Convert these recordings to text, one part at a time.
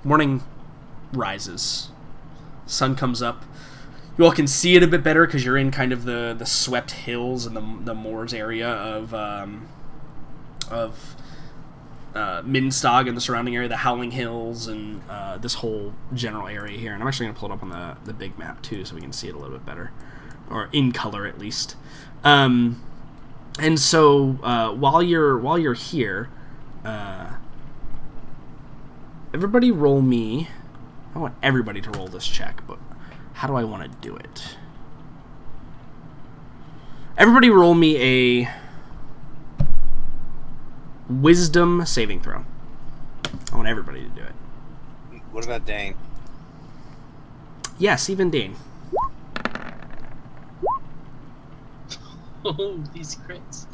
morning rises. Sun comes up. You all can see it a bit better because you're in kind of the swept hills and the moors area of Minstog and the surrounding area, the Howling Hills, and this whole general area here. And I'm actually going to pull it up on the big map too, so we can see it a little bit better, or in color at least. And so while you're here, everybody roll me. I want everybody to roll this check, but how do I want to do it? Everybody roll me a wisdom saving throw. I want everybody to do it. What about Dane? Yes, even Dane. Oh, these crits.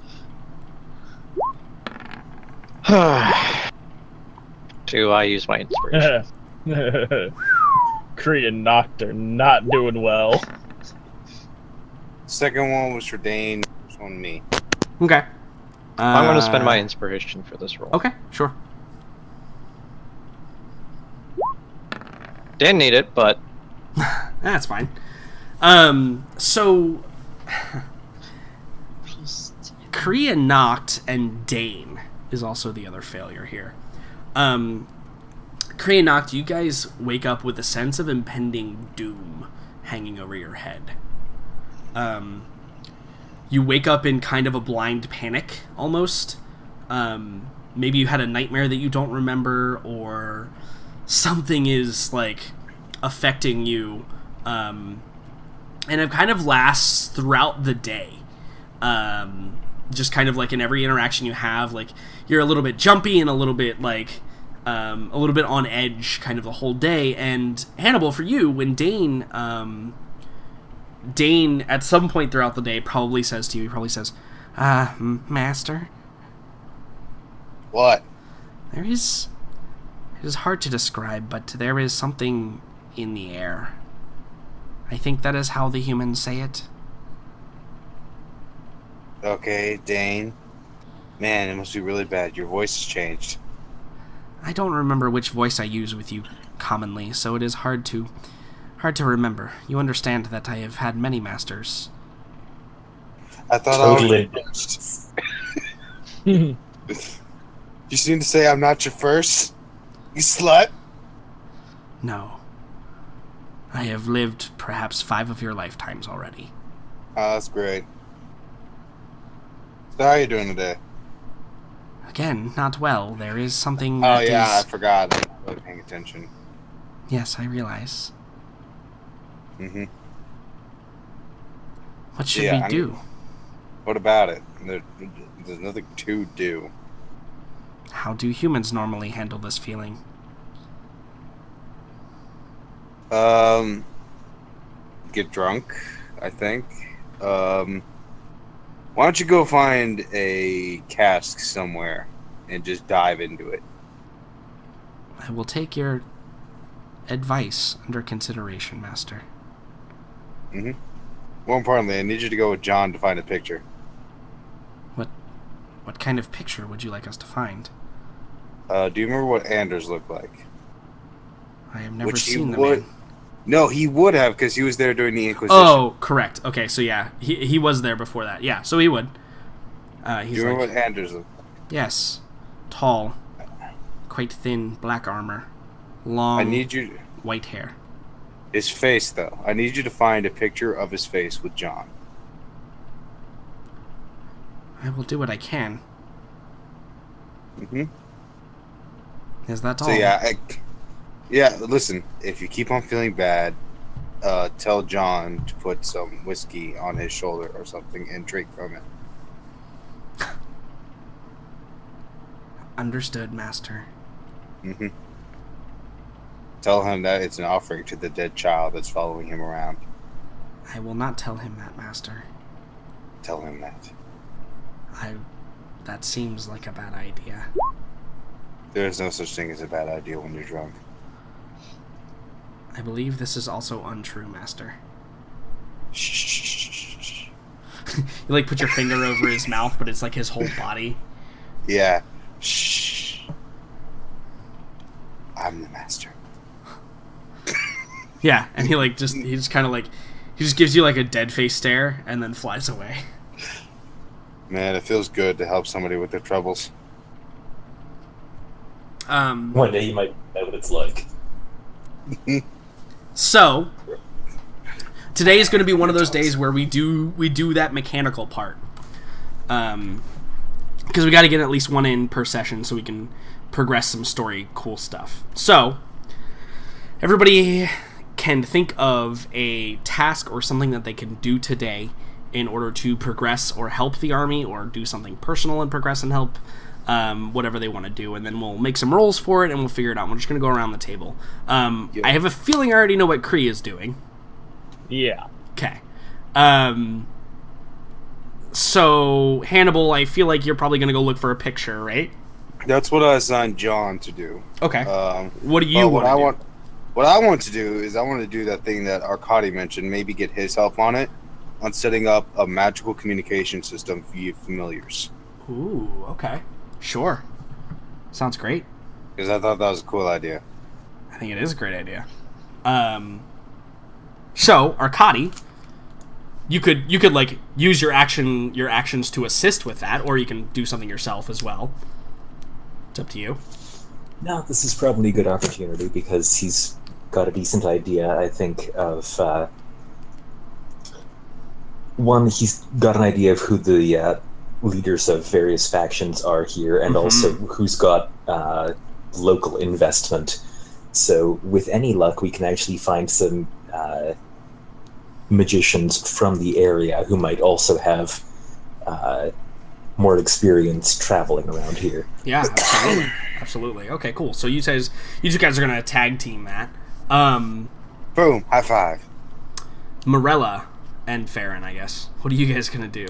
Do I use my inspiration? Kree and Noct are not doing well. Second one was for Dane. First one me. Okay. I'm going to spend my inspiration for this roll. Okay, sure. Didn't need it, but That's fine. So Kree and Noct and Dane is also the other failure here. Kree and Noct, you guys wake up with a sense of impending doom hanging over your head. You wake up in kind of a blind panic, almost. Maybe you had a nightmare that you don't remember, or something is, like, affecting you. And it kind of lasts throughout the day. Just kind of like in every interaction you have, like, you're a little bit jumpy and a little bit, like, a little bit on edge kind of the whole day. And Hannibal, for you, when Dane at some point throughout the day probably says to you, Master? What? It is hard to describe, but there is something in the air. I think that is how the humans say it. Okay, Dane. Man, it must be really bad. Your voice has changed. I don't remember which voice I use with you commonly, so it is hard to remember. You understand that I have had many masters. I thought Totally. I was your first. You seem to say I'm not your first? You slut? No. I have lived perhaps 5 of your lifetimes already. Oh, that's great. So how are you doing today? Again, not well. There is something Oh that yeah, I is... forgot. I'm not really paying attention. Yes, I realize. Mm-hmm. What should we do? What about it? There's nothing to do. How do humans normally handle this feeling? Get drunk, I think. Why don't you go find a cask somewhere and just dive into it? I will take your advice under consideration, Master. Mm-hmm. More importantly, I need you to go with John to find a picture. What kind of picture would you like us to find? Do you remember what Anders looked like? I have never Which seen the would... man. No, he would have, because he was there during the Inquisition. Oh, correct. Okay, so yeah, he was there before that. Yeah, so he would. Do you remember what Anders looked like? Yes. Tall. Quite thin, black armor. Long, I need you... white hair. His face, though. I need you to find a picture of his face with John. I will do what I can. Mm-hmm. Is that all? So yeah, listen, if you keep on feeling bad, tell John to put some whiskey on his shoulder or something and drink from it. Understood, Master. Mm-hmm. Tell him that it's an offering to the dead child that's following him around. I will not tell him that, Master. Tell him that. That seems like a bad idea. There is no such thing as a bad idea when you're drunk. I believe this is also untrue, Master. Shh. You like put your finger over his mouth, but it's like his whole body. Yeah. Shh. I'm the master. Yeah, and he just kind of like, he just gives you like a dead face stare and then flies away. Man, it feels good to help somebody with their troubles. One day you might know what it's like. So, today is going to be one of those days where we do that mechanical part. Because we got to get at least one in per session so we can progress some story cool stuff. So, everybody can think of a task or something that they can do today in order to progress or help the army, or do something personal and progress and help, whatever they want to do, and then we'll make some rolls for it and we'll figure it out. We're just going to go around the table. I have a feeling I already know what Kree is doing. Yeah. Okay. So, Hannibal, I feel like you're probably going to go look for a picture, right? That's what I assigned John to do. Okay. What do you want to do? What I want to do is I want to do that thing that Arkady mentioned, maybe get his help on it, on setting up a magical communication system via familiars. Ooh, okay. Sure. Sounds great. Because I thought that was a cool idea. I think it is a great idea. So, Arkady, you could like use your actions to assist with that, or you can do something yourself as well. It's up to you. No, this is probably a good opportunity because he's got a decent idea, I think, of... one, he's got an idea of who the leaders of various factions are here, and also who's got local investment. So, with any luck, we can actually find some magicians from the area who might also have more experience traveling around here. Yeah, absolutely. Absolutely. Okay, cool. So you two guys are gonna tag team that. Boom! High five. Morella and Farron, I guess. What are you guys gonna do?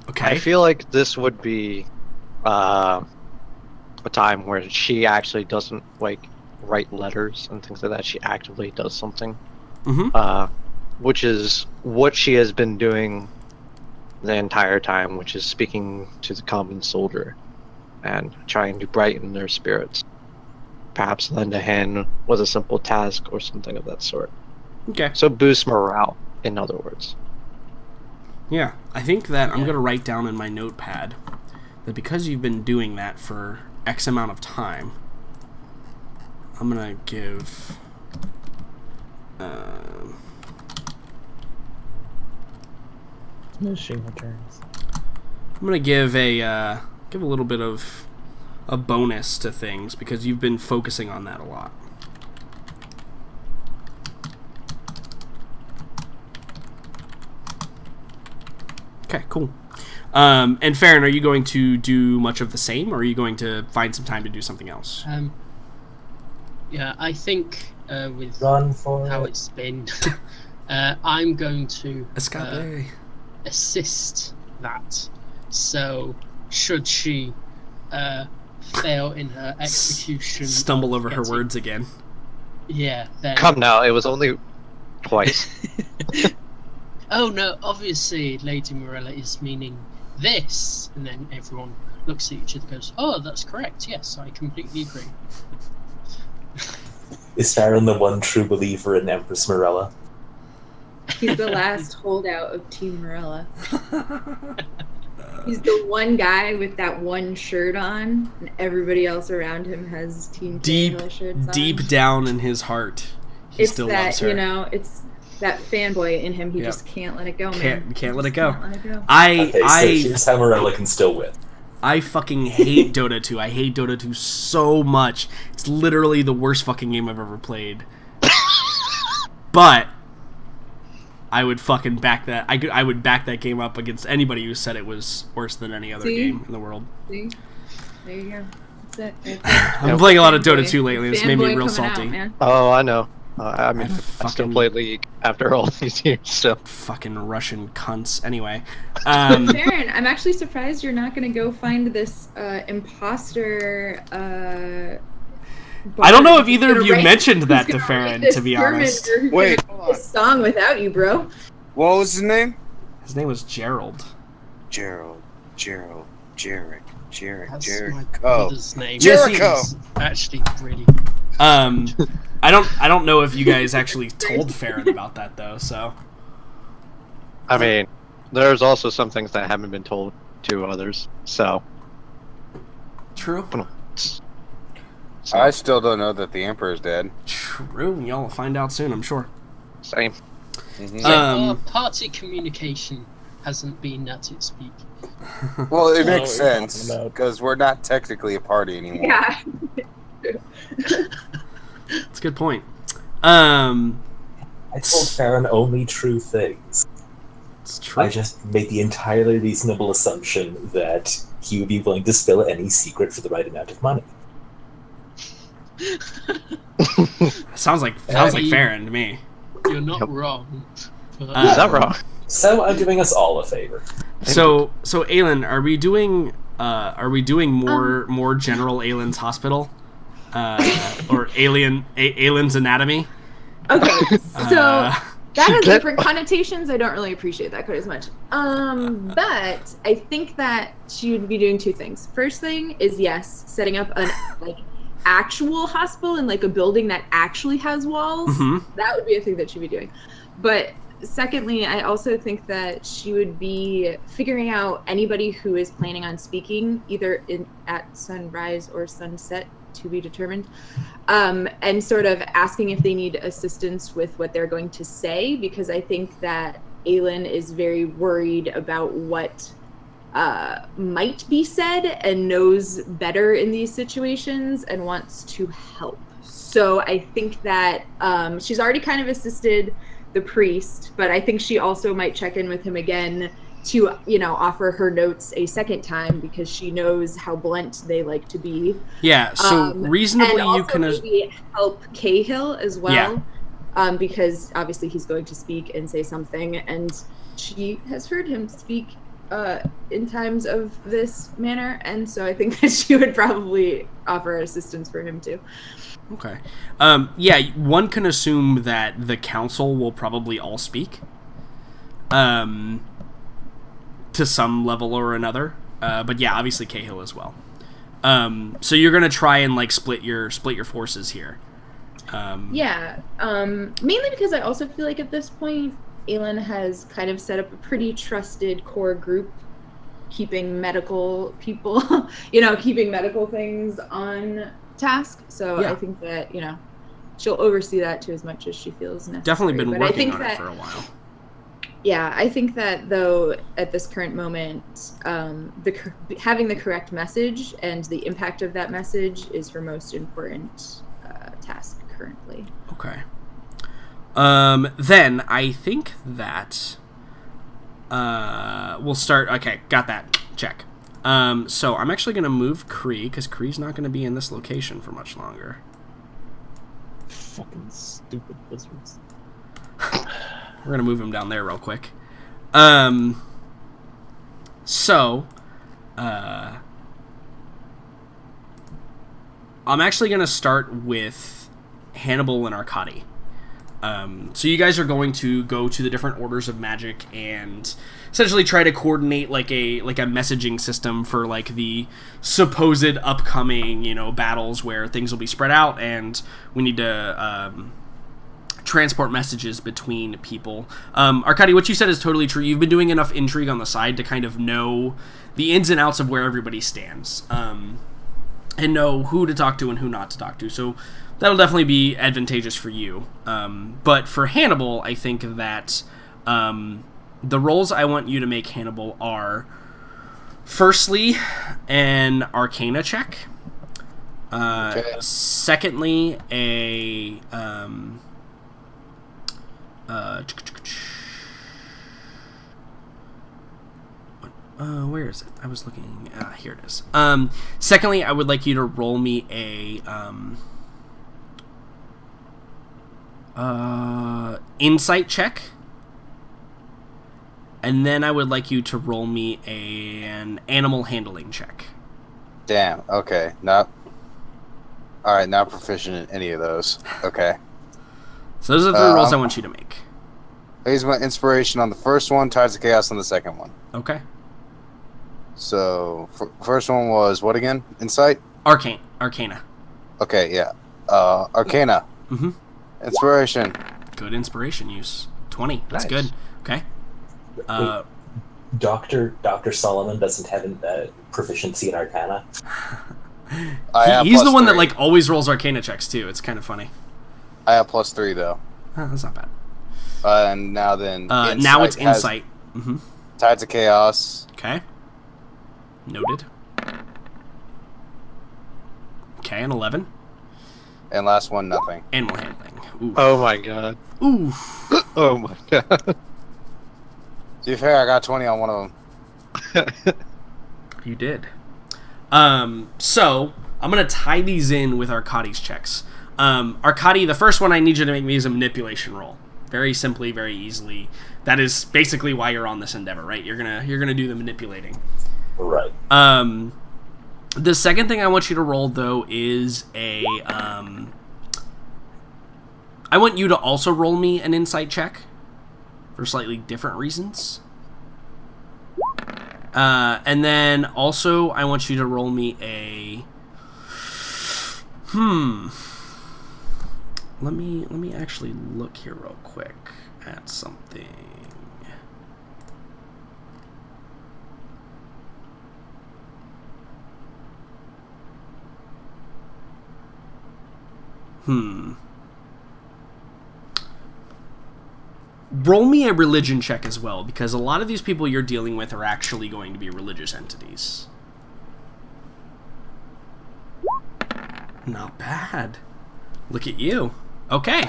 Okay. I feel like this would be a time where she actually doesn't like write letters and things like that. She actively does something, which is what she has been doing the entire time, which is speaking to the common soldier and trying to brighten their spirits. Perhaps lend a hand with a simple task or something of that sort. Okay. So boost morale, in other words. Yeah, I think that I'm going to write down in my notepad that because you've been doing that for X amount of time, I'm going to give... Machine returns. I'm going to give a little bit of a bonus to things because you've been focusing on that a lot. Okay, cool. And Farron, are you going to do much of the same, or are you going to find some time to do something else? Yeah, I think with Run for how it. it's been, I'm going to Escape. assist that. So, should she fail in her execution, Stumble over her getting- words again. Yeah, then. Come now, it was only twice. Oh no, obviously Lady Morella is meaning this, and then everyone looks at each other and goes, oh, that's correct, yes, I completely agree. Is Farron the one true believer in Empress Morella? He's the last holdout of Team Morella. He's the one guy with that one shirt on, and everybody else around him has Team Taylor shirts on. Deep down in his heart, he It's still that, loves her. you know, it's that fanboy in him. He Yep. just can't let it go, man. Can't let He it just go. can't let it go. Okay, so here's how Morella can still win. I fucking hate Dota 2. I hate Dota 2 so much. It's literally the worst fucking game I've ever played. But I would fucking back that. I would back that game up against anybody who said it was worse than any other game in the world. See? There you go. That's it. I've been playing a lot of Dota Fanboy. 2 lately, and it's made me Fanboy real coming out, salty. man. Oh, I know. I mean, I still fucking- play League after all these years, so... Fucking Russian cunts. Anyway. Farron, I'm actually surprised you're not going to go find this imposter. I don't know if either who's of gonna you write- mentioned that who's to gonna Farron, write this to be sermon honest. or who's Wait, gonna write this song without you, bro. What was his name? His name was Gerald. Gerald, Gerald, Jarek, Jarek, That's Jarek. my Oh, brother's name. Jericho! It's actually really. I don't know if you guys actually told Farron about that though. So I mean, there's also some things that haven't been told to others. So true. So, I still don't know that the Emperor's dead. True. Y'all will find out soon, I'm sure. same. Mhm. Our party communication hasn't been at its peak. Well, it I know makes what you're talking sense about. because we're not technically a party anymore. Yeah. That's a good point. I told Farron only true things. It's true. I just made the entirely reasonable assumption that he would be willing to spill any secret for the right amount of money. Sounds like Farron to me. You're not Yep. wrong. But Is that wrong? So I'm doing us all a favor. So Aelin, are we doing more general Aelin's hospital, or Aelin's anatomy? Okay, so that has Get- different connotations. I don't really appreciate that quite as much. But I think that she would be doing two things. First thing is, yes, setting up an actual hospital in a building that actually has walls. Mm-hmm. That would be a thing that she'd be doing. But secondly, I also think that she would be figuring out anybody who is planning on speaking, either at sunrise or sunset, to be determined, and sort of asking if they need assistance with what they're going to say, because I think that Aelin is very worried about what might be said and knows better in these situations and wants to help. So I think that she's already kind of assisted the priest, but I think she also might check in with him again to, offer her notes a second time, because she knows how blunt they like to be. Yeah, so reasonably and also you can maybe help Cahill as well, Yeah. Because obviously he's going to speak and say something, and she has heard him speak in times of this manner, and so I think that she would probably offer assistance for him too. Okay. Yeah, one can assume that the council will probably all speak. To some level or another. But yeah, obviously Cahill as well. So you're gonna try and split your forces here. Mainly because I also feel like at this point, Aelin has kind of set up a pretty trusted core group, keeping medical people, keeping medical things on task. So Yeah. I think that, she'll oversee that to as much as she feels necessary. Definitely been But I working think on that, it for a while. Yeah, I think that though at this current moment, having the correct message and the impact of that message is her most important task currently. Okay. Then I think that we'll start. Okay, got that. Check. So I'm actually gonna move Kree, because Kree's not gonna be in this location for much longer. Fucking stupid wizards. We're gonna move him down there real quick. So I'm actually gonna start with Hannibal and Arkady. So you guys are going to go to the different orders of magic and essentially try to coordinate a messaging system for the supposed upcoming battles where things will be spread out, and we need to transport messages between people. Arkady, what you said is totally true. You've been doing enough intrigue on the side to kind of know the ins and outs of where everybody stands, and know who to talk to and who not to talk to. So that'll definitely be advantageous for you. But for Hannibal, I think that the roles I want you to make Hannibal are, firstly, an Arcana check. Okay. Secondly, a where is it? I was looking. Here it is. Secondly, I would like you to roll me a insight check, and then I would like you to roll me an animal handling check. Damn. Okay. Not. All right. Not proficient in any of those. Okay. So those are the three rolls I want you to make. I use my inspiration on the first one, Tides of Chaos on the second one. Okay. So, first one was what again? Insight? Arcana. Okay, yeah. Arcana. Mm-hmm. Inspiration. Good inspiration use. 20. That's Nice. good. Okay. Dr. Solomon doesn't have proficiency in Arcana. He's the one that like always rolls Arcana checks too. It's kind of funny. I have +3 though. Oh, that's not bad. And now then, now it's Insight. Mm-hmm. Tides of Chaos. Okay. Noted. Okay, an 11. And last one, nothing. Animal handling. Ooh. Oh my god. Ooh. Oh my god. To be fair, I got 20 on one of them. You did. So I'm gonna tie these in with Arcadi's checks. Arcadi, the first one I need you to make me is a manipulation roll. Very simply, very easily. That is basically why you're on this endeavor, right? You're gonna do the manipulating. Right. The second thing I want you to roll though is a I want you to also roll me an insight check for slightly different reasons. And then also I want you to roll me a Let me actually look here real quick at something. Roll me a religion check as well, because a lot of these people you're dealing with are actually going to be religious entities. Not bad. Look at you. Okay.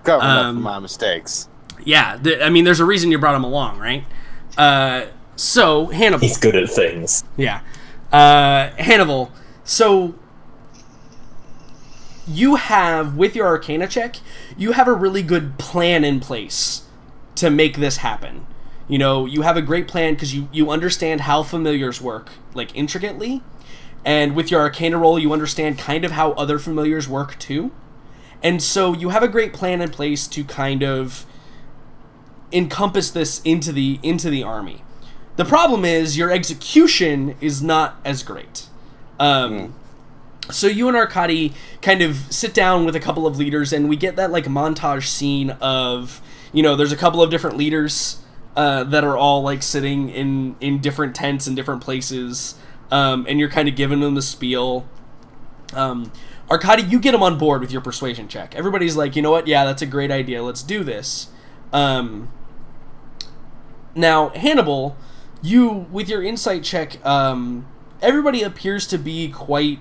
Covering up for my mistakes. Yeah, I mean, there's a reason you brought him along, right? So, Hannibal. He's good at things. Yeah. Hannibal, so you have, with your Arcana check, you have a really good plan in place to make this happen. You know, you have a great plan because you understand how familiars work, like, intricately. And with your Arcana roll, you understand kind of how other familiars work, too. And so you have a great plan in place to kind of encompass this into the army. The problem is your execution is not as great. So you and Arcadi kind of sit down with a couple of leaders, and we get that like montage scene of, you know, there's a couple of different leaders that are all like sitting in different tents in different places, and you're kind of giving them the spiel. Arcadi, you get them on board with your persuasion check. Everybody's like, you know what? Yeah, that's a great idea. Let's do this. Now, Hannibal, you, with your insight check, everybody appears to be quite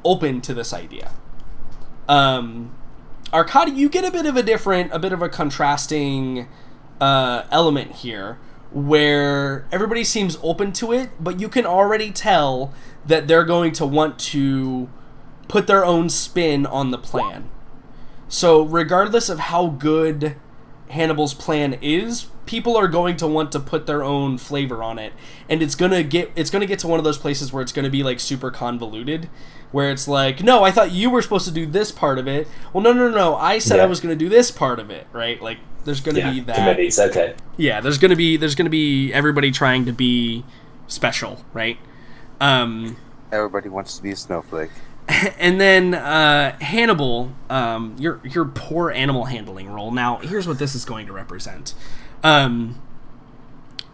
open to this idea. Arcadi, you get a bit of a contrasting element here, where everybody seems open to it, but you can already tell that they're going to want to put their own spin on the plan. So regardless of how good Hannibal's plan is, people are going to want to put their own flavor on it, and it's gonna get to one of those places where it's gonna be like super convoluted, where it's like, no, I thought you were supposed to do this part of it. Well, no, I said I was gonna do this part of it, right? Like, there's gonna be that. Committees, okay. Yeah, there's gonna be everybody trying to be special, right? Everybody wants to be a snowflake. And then Hannibal, your poor animal handling roll. Now, here's what this is going to represent.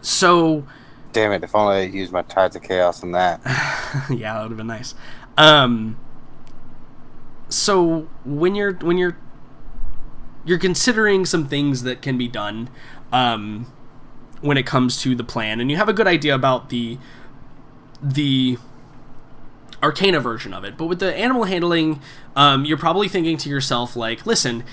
So, damn it! If only I used my Tides of Chaos on that. Yeah, that would have been nice. So when you're considering some things that can be done, when it comes to the plan, and you have a good idea about the Arcana version of it, but with the animal handling, you're probably thinking to yourself, like, listen,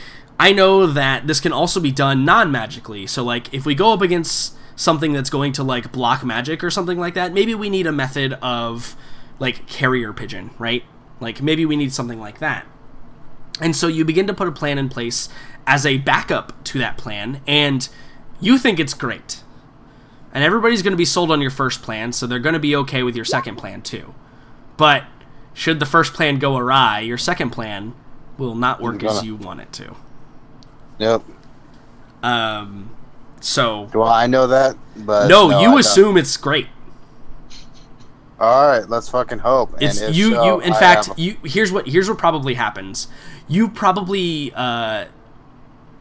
I know that this can also be done non-magically, so like if we go up against something that's going to like block magic or something like that, maybe we need a method of like carrier pigeon, right? Like maybe we need something like that. And so you begin to put a plan in place as a backup to that plan, and you think it's great. And everybody's going to be sold on your first plan, so they're going to be okay with your second plan too. But should the first plan go awry, your second plan will not work as you want it to. Yep. So. Well, I know that, but no, you assume it's great. All right, let's fucking hope. It's and if you. so, You. In I fact, have- you. Here's what probably happens. You probably.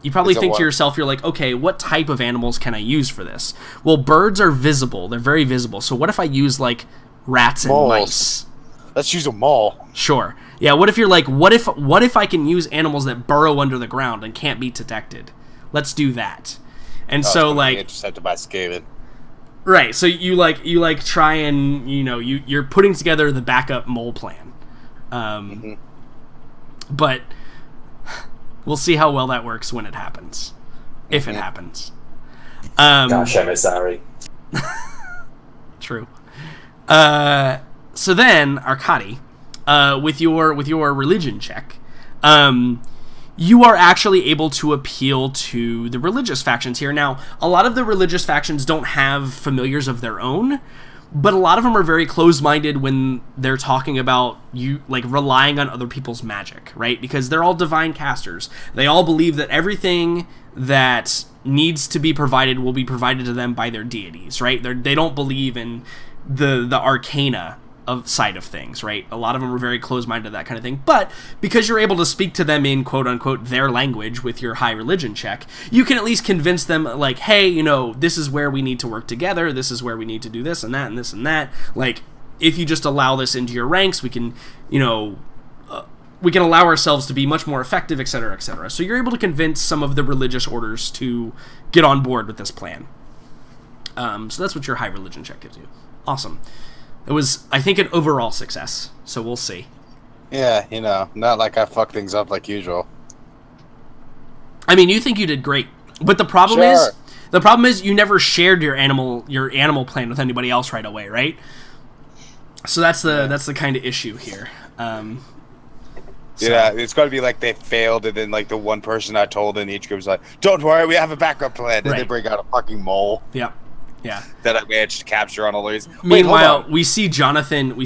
You probably Is it think what? to yourself, you're like, okay, what type of animals can I use for this? Well, birds are visible. They're very visible. So what if I use, like, rats and Moles. mice? Let's use a mole. Sure. Yeah, what if you're like, what if I can use animals that burrow under the ground and can't be detected? Let's do that. And so, like... Intercepted by scaling. Right, so you try and, you're putting together the backup mole plan. But... we'll see how well that works when it happens. If it happens. Gosh, I'm sorry. True. So then, Arkady, with your religion check, you are actually able to appeal to the religious factions here. Now, a lot of the religious factions don't have familiars of their own, but a lot of them are very closed-minded when they're talking about relying on other people's magic, right? Because they're all divine casters. They all believe that everything that needs to be provided will be provided to them by their deities, right? They don't believe in the arcana side of things, right? A lot of them are very closed-minded to that kind of thing. But because you're able to speak to them in quote-unquote their language with your high religion check, you can at least convince them, like, hey, this is where we need to work together, this is where we need to do this and that and this and that. Like, if you just allow this into your ranks, we can, we can allow ourselves to be much more effective, etc., etc. So you're able to convince some of the religious orders to get on board with this plan. So that's what your high religion check gives you. Awesome. It was, I think, an overall success, so we'll see. Yeah, not like I fuck things up like usual. I mean, you think you did great, but the problem is you never shared your animal plan with anybody else right away, right? So that's the kind of issue here. Yeah, it's got to be like they failed, and then like the one person I told in each group was like, "Don't worry, we have a backup plan," and they bring out a fucking mole. Yeah. Yeah. That I managed to capture on all these. Meanwhile, we see Jonathan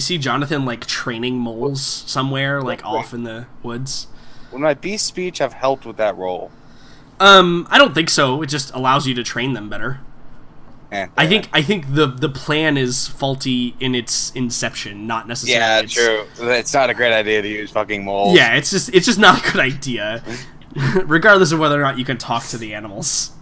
like training moles somewhere, like off in the woods. Would my beast speech have helped with that role? I don't think so. It just allows you to train them better. I think the plan is faulty in its inception, not necessarily. Yeah, true. It's not a great idea to use fucking moles. Yeah, it's just not a good idea, regardless of whether or not you can talk to the animals.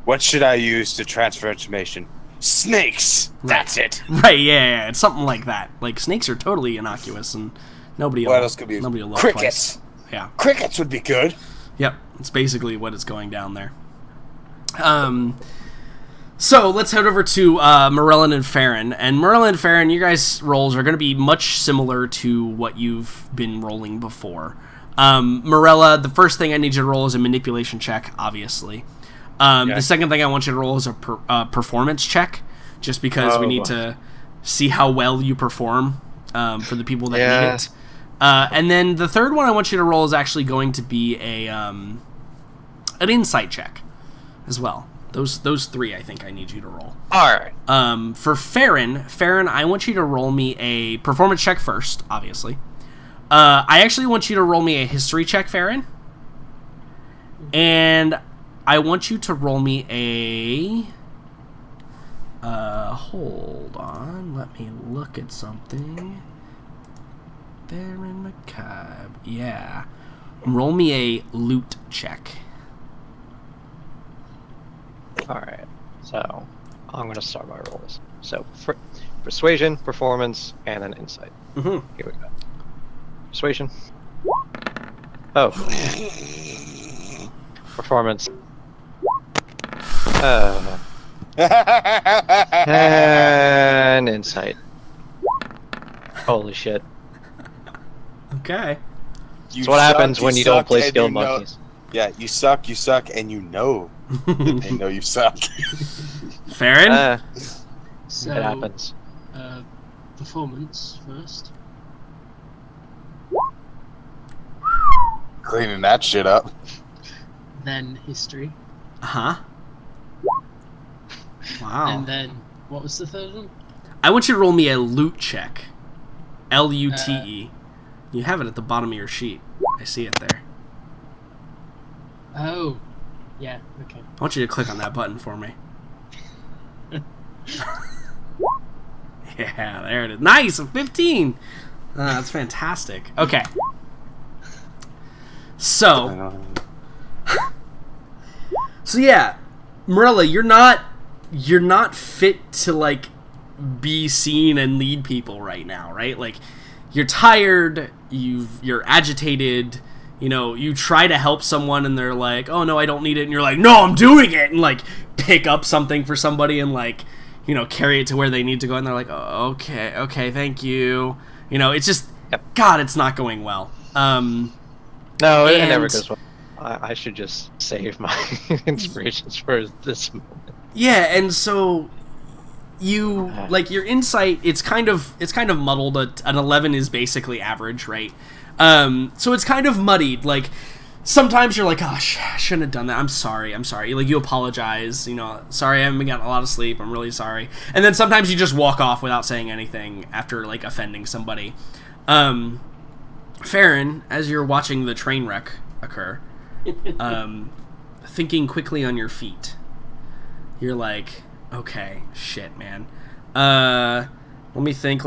What should I use to transfer information? Snakes. That's it. Right. Yeah. It's something like that. Like snakes are totally innocuous, and nobody. What else could be? Nobody will look crickets. Twice. Yeah. Crickets would be good. Yep. It's basically what is going down there. So let's head over to Morellin and Farron. And Morellin and Farron, you guys' roles are going to be much similar to what you've been rolling before. Morella, the first thing I need you to roll is a manipulation check, obviously. The second thing I want you to roll is a performance check, just because we need to see how well you perform for the people that need it. And then the third one I want you to roll is actually going to be an insight check as well. Those three I think I need you to roll. All right. For Farron, I want you to roll me a performance check first, obviously. I actually want you to roll me a history check, Farron. And I want you to roll me a... hold on. Let me look at something. Baron McCabe. Yeah. Roll me a loot check. Alright. So, I'm going to start my rolls. So, persuasion, performance, and then insight. Here we go. Persuasion. Oh. Performance. And insight. Holy shit. Okay. That's what happens when you don't play skilled monkeys. Yeah, you suck, and you know that they know you suck. Farron? So, it happens. Performance first. Cleaning that shit up. Then history. Uh-huh. Wow. And then, what was the third one? I want you to roll me a loot check. L-U-T-E. You have it at the bottom of your sheet. I see it there. Oh. Yeah, okay. I want you to click on that button for me. Yeah, there it is. Nice, a 15. That's fantastic. Okay. So yeah, Morella, you're not fit to like be seen and lead people right now, right? Like, you're tired, you're agitated, you know, you try to help someone and they're like, oh no, I don't need it, and you're like, no, I'm doing it, and like pick up something for somebody and like, you know, carry it to where they need to go, and they're like, oh, okay, thank you. You know, it's just, God, it's not going well. No, it never goes well. I should just save my inspirations for this moment. Yeah, and so you like your insight. It's kind of muddled. An 11 is basically average, right? So it's kind of muddied. Like sometimes you're like, gosh, I shouldn't have done that. I'm sorry. Like you apologize. You know, sorry, I haven't been getting a lot of sleep. I'm really sorry. And then sometimes you just walk off without saying anything after like offending somebody. Farron, as you're watching the train wreck occur, thinking quickly on your feet, you're like, okay, shit, man. Let me think.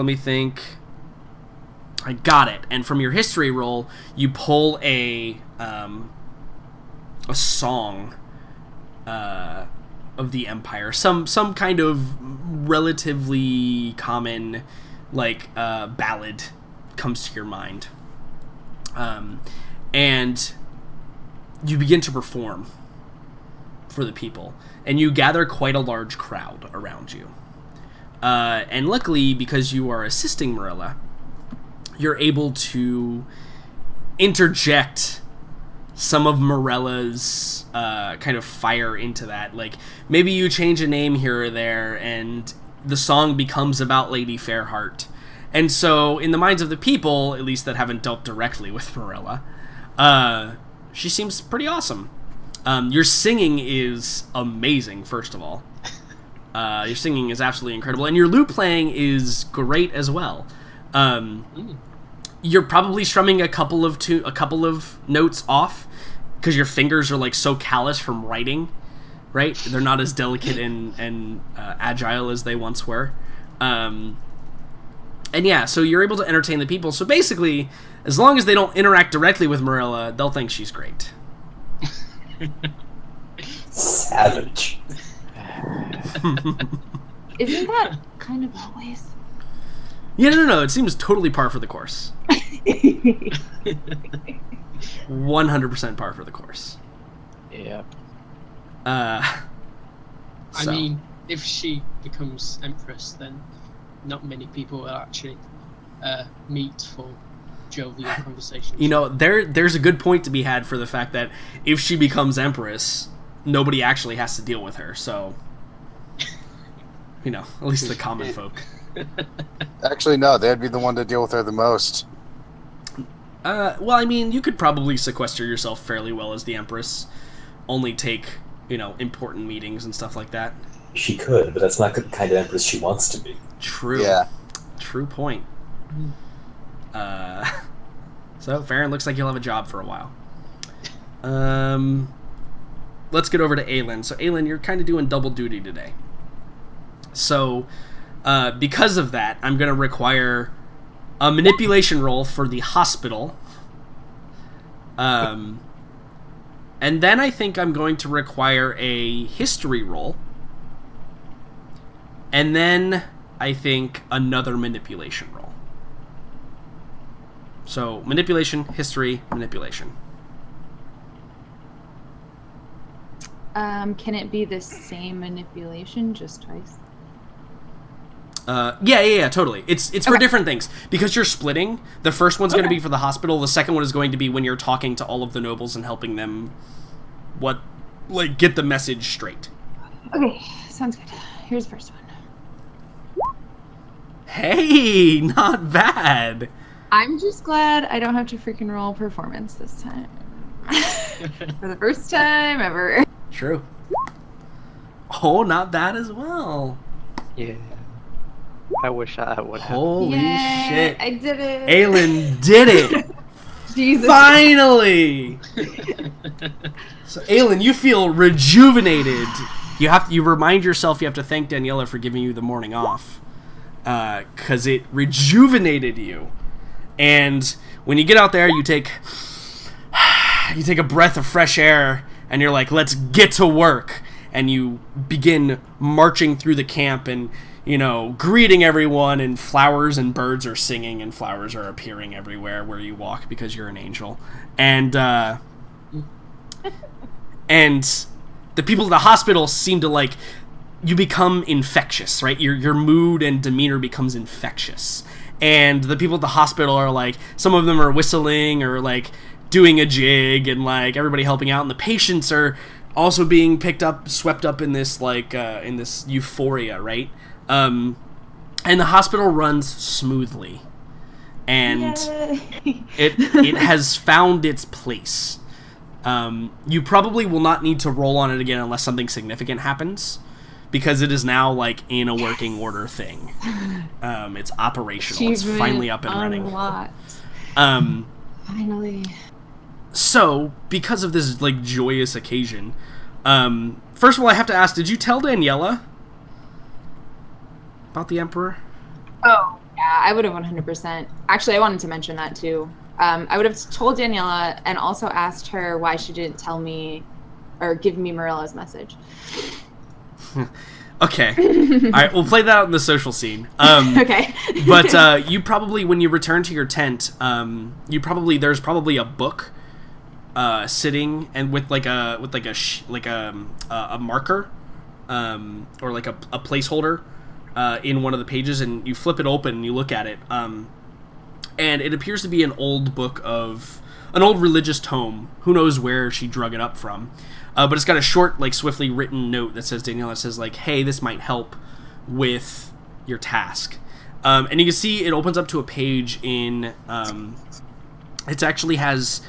I got it. And from your history roll, you pull a song of the Empire, some kind of relatively common like ballad comes to your mind. And you begin to perform for the people, and you gather quite a large crowd around you. And luckily, because you are assisting Morella, you're able to interject some of Morella's kind of fire into that. Like, maybe you change a name here or there, and the song becomes about Lady Fairheart. And so, in the minds of the people, at least that haven't dealt directly with Morella, she seems pretty awesome. Your singing is amazing, first of all. Your singing is absolutely incredible. And your lute playing is great as well. You're probably strumming a couple of notes off, because your fingers are like so callous from writing, right? They're not as delicate and agile as they once were. And yeah, so you're able to entertain the people. So basically, as long as they don't interact directly with Morella, they'll think she's great. Savage. Isn't that kind of always? Yeah, no. It seems totally par for the course. 100% par for the course. Yeah. I mean, if she becomes Empress, then not many people will actually meet for jovial conversations. You know, there's a good point to be had for the fact that if she becomes Empress, nobody actually has to deal with her, so, you know, at least the common folk. Actually, no, they'd be the one to deal with her the most. Well, I mean, you could probably sequester yourself fairly well as the Empress, only take, you know, important meetings and stuff like that. She could, but that's not the kind of Empress she wants to be. True. Yeah. True point. So, Farron, looks like you'll have a job for a while. Let's get over to Aelin. So, Aelin, you're kind of doing double duty today. So, because of that, I'm going to require a manipulation roll for the hospital. And then I think I'm going to require a history roll. And then I think another manipulation roll. So, manipulation, history, manipulation. Can it be the same manipulation, just twice? Yeah, totally. It's for different things. Because you're splitting, the first one's going to be for the hospital, the second one is going to be when you're talking to all of the nobles and helping them get the message straight. Okay, sounds good. Here's the first one. Hey, not bad. I'm just glad I don't have to freaking roll performance this time. For the first time ever. True. Oh, not bad as well. Yeah. I wish I would have. Holy Yay, shit. I did it. Aelin did it. Jesus. Finally. So, Aelin, you feel rejuvenated you remind yourself you have to thank Daniela for giving you the morning off, because it rejuvenated you. And when you get out there, you take a breath of fresh air, and you're like, let's get to work. And you begin marching through the camp and, greeting everyone, and flowers and birds are singing and flowers are appearing everywhere where you walk because you're an angel. And, and the people at the hospital seem to, you become infectious, right? Your mood and demeanor becomes infectious. And the people at the hospital are some of them are whistling or doing a jig, and everybody helping out, and the patients are also being swept up in this in this euphoria, right? And the hospital runs smoothly, and it has found its place. You probably will not need to roll on it again unless something significant happens, because it is now in a working order thing. It's operational. It's finally up and running. Finally. So, because of this joyous occasion, first of all, I have to ask: did you tell Daniela about the Emperor? Oh, yeah, I would have 100%. Actually, I wanted to mention that too. I would have told Daniela and also asked her why she didn't tell me or give me Morella's message. Okay. All right, we'll play that out in the social scene. Okay. But you probably, when you return to your tent, there's probably a book sitting, and with a marker or a placeholder in one of the pages, and you flip it open and you look at it, and it appears to be an old book of an old religious tome. Who knows where she drug it up from? But it's got a short, swiftly written note that says, Daniela, says, hey, this might help with your task. And you can see it opens up to a page in, it actually has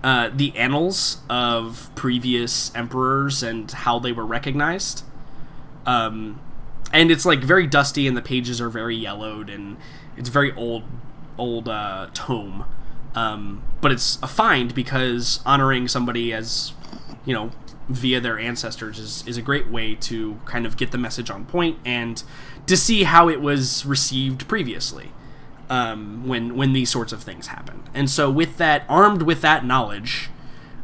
the annals of previous emperors and how they were recognized. And it's, very dusty, and the pages are very yellowed, and it's a very old tome. But it's a find, because honoring somebody as, via their ancestors is a great way to kind of get the message on point and to see how it was received previously when these sorts of things happened. And so armed with that knowledge,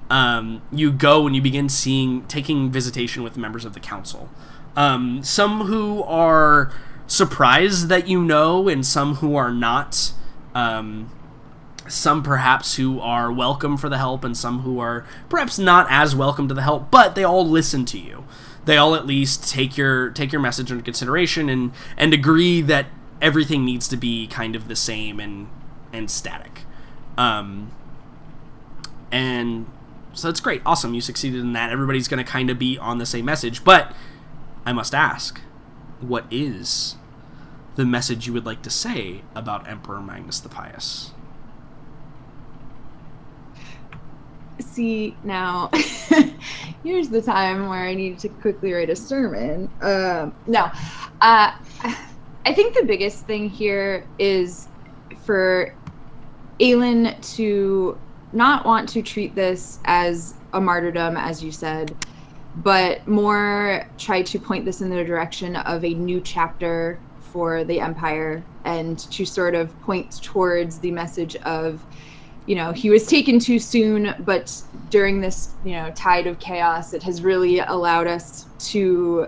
you go and you begin taking visitation with members of the council. Some who are surprised that and some who are not. Some perhaps who are welcome for the help, and some who are perhaps not as welcome to the help, but they all listen to you. They all at least take your message into consideration and agree that everything needs to be kind of the same and static. And so that's great. Awesome. You succeeded in that. Everybody's going to kind of be on the same message, but I must ask, what is the message you would like to say about Emperor Magnus the Pious? See, now, here's the time where I need to quickly write a sermon. I think the biggest thing here is for Aelin to not want to treat this as a martyrdom, as you said, but more try to point this in the direction of a new chapter for the Empire, and to sort of point towards the message of, he was taken too soon, but during this, tide of chaos, it has really allowed us to,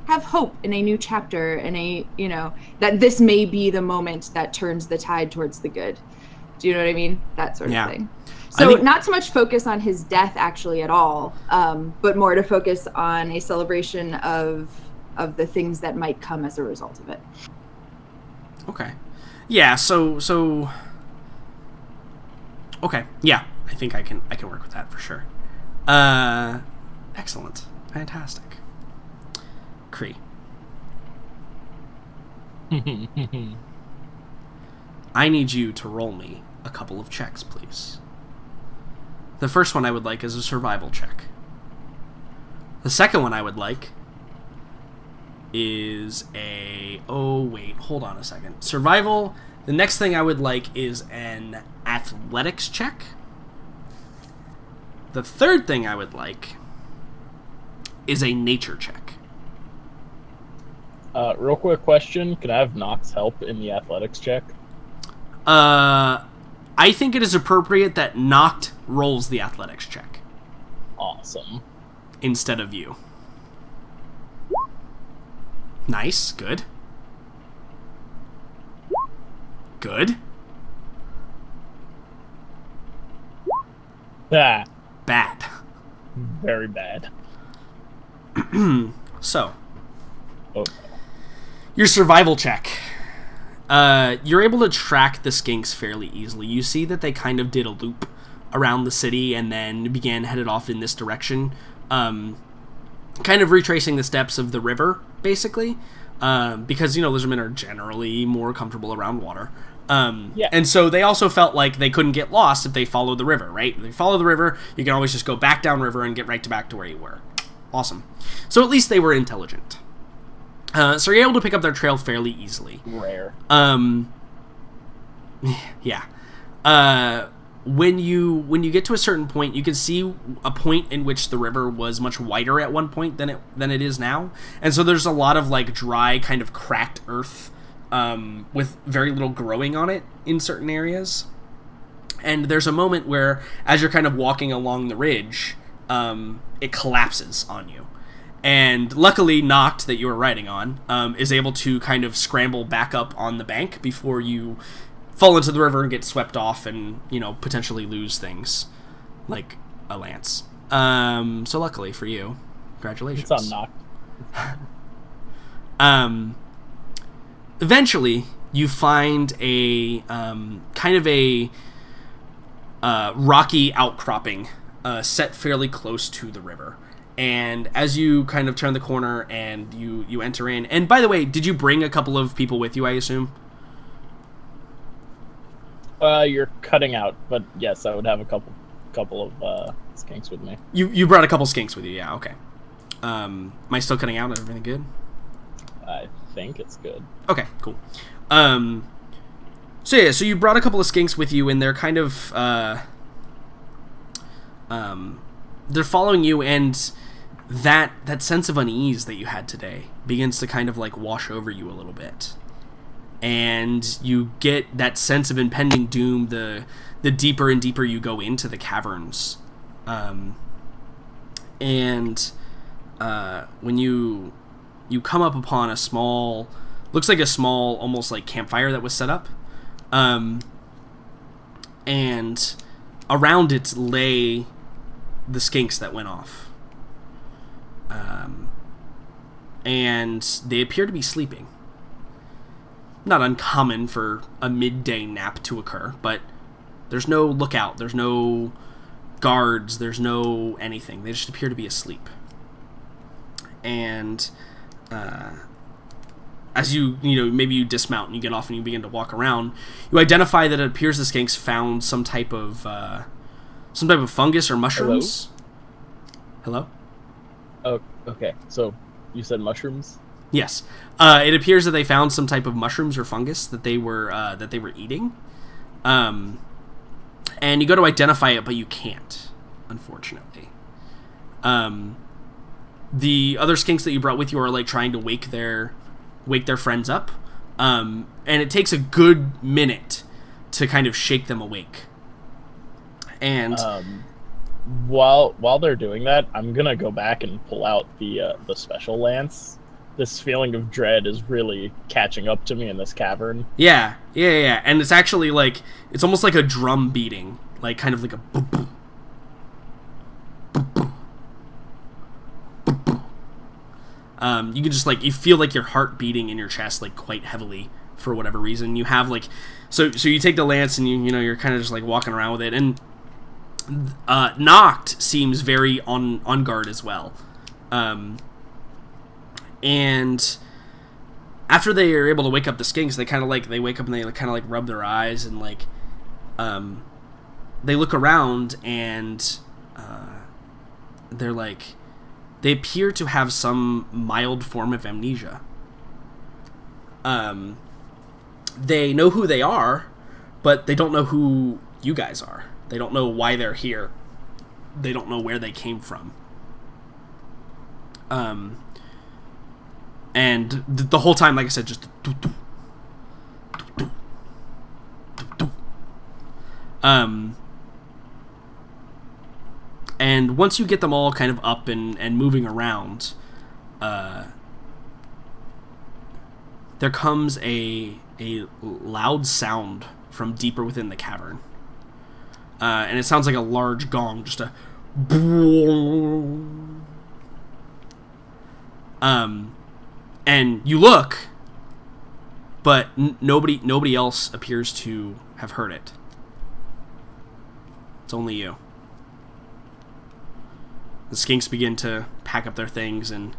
have hope in a new chapter, and that this may be the moment that turns the tide towards the good. Do you know what I mean? That sort of thing. So not so much focus on his death actually at all, but more to focus on a celebration of the things that might come as a result of it. Okay. Yeah, so okay, yeah, I think I can work with that for sure. Excellent. Fantastic. Kree. I need you to roll me a couple of checks, please. The first one I would like is a survival check. The second one I would like is hold on a second. Survival. The next thing I would like is an athletics check. The third thing I would like is a nature check. Real quick question: can I have Nox help in the athletics check? I think it is appropriate that Noct rolls the athletics check. Awesome. Instead of you. Nice. Good. Good. Ah, Bad. very bad. So, Oh, your survival check. You're able to track the skinks fairly easily. You see that they kind of did a loop around the city and then began headed off in this direction, kind of retracing the steps of the river, basically, because, you know, lizardmen are generally more comfortable around water. Yeah. And so they also felt like they couldn't get lost if they followed the river, right? If they follow the river, you can always just go back down river and get right back to where you were. Awesome. So at least they were intelligent. So you're able to pick up their trail fairly easily. rare. Yeah. When you get to a certain point, you can see a point in which the river was much wider at one point than it is now, and so there's a lot of like dry, kind of cracked earth, with very little growing on it in certain areas. And there's a moment where, as you're kind of walking along the ridge, it collapses on you. And luckily, Noct, that you were riding on, is able to kind of scramble back up on the bank before you fall into the river and get swept off and, you know, potentially lose things, like a lance. So luckily for you, congratulations. It's on Noct. Eventually, you find a kind of a rocky outcropping set fairly close to the river. And as you kind of turn the corner and you enter in... And by the way, did you bring a couple of people with you, I assume? You're cutting out, but yes, I would have a couple of skinks with me. You brought a couple skinks with you, yeah, okay. Am I still cutting out? Is everything good? I think it's good. Okay, cool. So yeah, so you brought a couple of skinks with you, and they're kind of... they're following you, and that sense of unease that you had today begins to kind of like wash over you a little bit. And you get that sense of impending doom the deeper and deeper you go into the caverns. When you come up upon a small, looks like a small, almost like campfire that was set up. And around it lay the skinks that went off. And they appear to be sleeping. Not uncommon for a midday nap to occur, but there's no lookout, there's no guards, there's no anything. They just appear to be asleep. And as you maybe you dismount and you get off and you begin to walk around, you identify that it appears the skinks found some type of fungus or mushrooms. Hello? Oh, okay. So you said mushrooms? Yes. It appears that they found some type of mushrooms or fungus that they were eating. And you go to identify it, but you can't, unfortunately. The other skinks that you brought with you are like trying to wake their friends up. And it takes a good minute to kind of shake them awake. And while they're doing that, I'm gonna go back and pull out the special lance. This feeling of dread is really catching up to me in this cavern. Yeah. And it's actually like, it's almost like a drum beating, like kind of like a boom, boom, boom, boom, boom, boom. You can just like, you feel like your heart beating in your chest like quite heavily for whatever reason. You have like, so you take the lance and you're kind of just like walking around with it, and Noct seems very on guard as well. And after they are able to wake up the skinks, they kind of like, they wake up and they kind of like rub their eyes and like, they look around and they're like, they appear to have some mild form of amnesia. They know who they are, but they don't know who you guys are. They don't know why they're here. They don't know where they came from. And the whole time, like I said, just and once you get them all kind of up and moving around, there comes a loud sound from deeper within the cavern. And it sounds like a large gong, just a and you look, but nobody else appears to have heard it. It's only you. The skinks begin to pack up their things and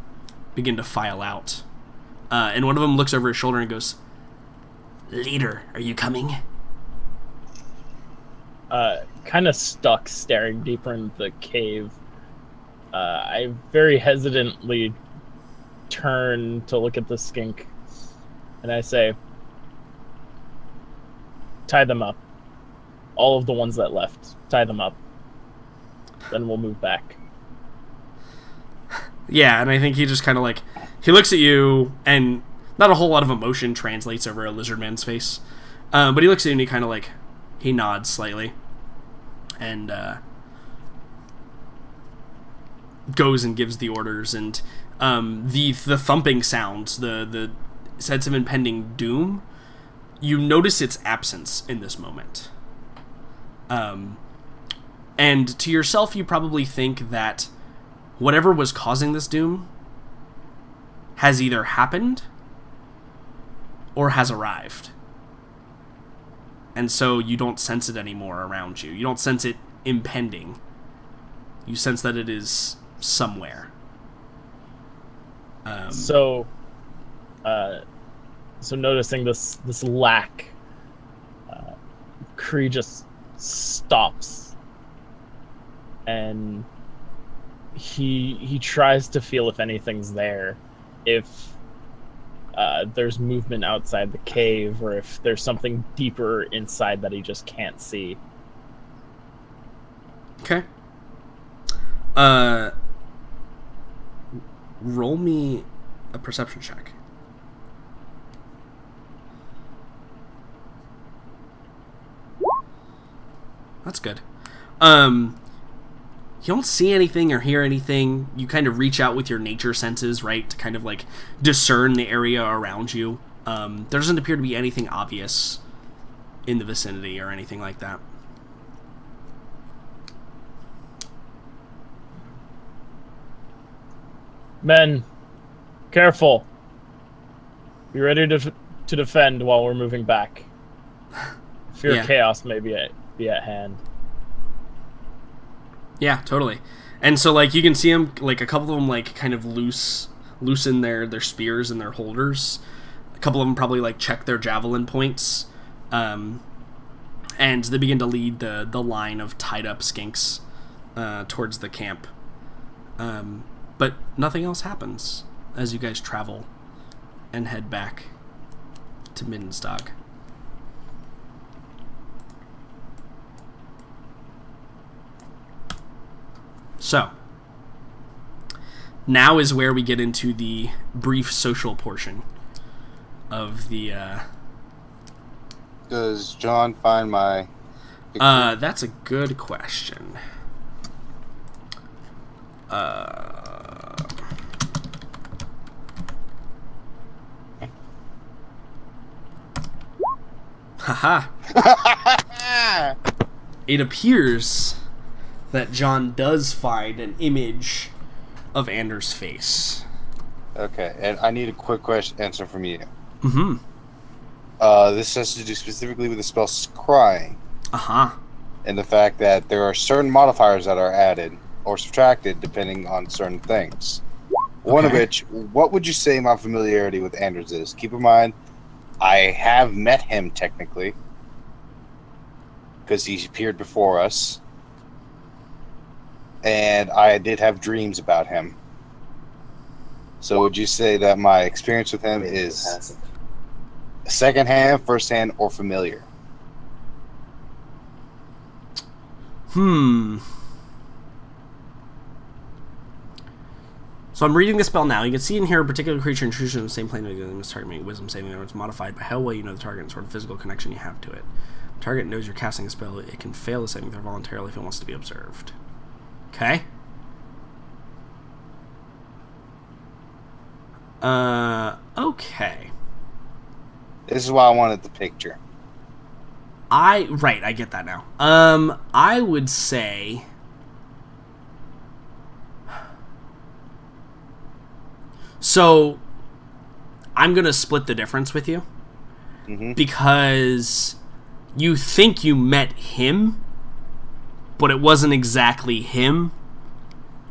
begin to file out. And one of them looks over his shoulder and goes, "Leader, are you coming?" Kind of stuck staring deeper into the cave. I very hesitantly turn to look at the skink, and I say, "Tie them up. All of the ones that left. Tie them up. Then we'll move back." Yeah, and I think he just kind of like, he looks at you, and not a whole lot of emotion translates over a lizard man's face. But he looks at you and he kind of like, he nods slightly. And goes and gives the orders, and the thumping sounds, the sense of impending doom, you notice its absence in this moment. And to yourself, you probably think that whatever was causing this doom has either happened or has arrived. And so you don't sense it anymore around you. You don't sense it impending. You sense that it is somewhere. So noticing this lack, Kree just stops, and he tries to feel if anything's there, if there's movement outside the cave, or if there's something deeper inside that he just can't see. Okay. Roll me a perception check. That's good. You don't see anything or hear anything. You kind of reach out with your nature senses, right, to kind of like discern the area around you. There doesn't appear to be anything obvious in the vicinity or anything like that. Men, careful. Be ready to defend while we're moving back. Fear chaos may be at hand. Yeah, totally. And so, like, you can see them, like, a couple of them, like, kind of loosen their spears and their holders. A couple of them probably, like, check their javelin points. And they begin to lead the line of tied-up skinks towards the camp. But nothing else happens as you guys travel and head back to Middenstag. So, now is where we get into the brief social portion of the... Does John find my picture? That's a good question. Haha. It appears that John does find an image of Anders' face. Okay, and I need a quick answer from you. Mm-hmm. This has to do specifically with the spell Scrying. Uh-huh. And the fact that there are certain modifiers that are added or subtracted depending on certain things. One of which, what would you say my familiarity with Anders is? Keep in mind, I have met him technically, because he appeared before us, and I did have dreams about him. So would you say that my experience with him is secondhand, firsthand, or familiar? So I'm reading the spell now. You can see in here a particular creature intrusion in the same plane as the target making wisdom saving throw. It's modified by how well you know the target and sort of physical connection you have to it. The target knows you're casting a spell. It can fail the saving throw voluntarily if it wants to be observed. Okay. Okay. This is why I wanted the picture. Right, I get that now. I would say... So, I'm going to split the difference with you. Because you think you met him, but it wasn't exactly him.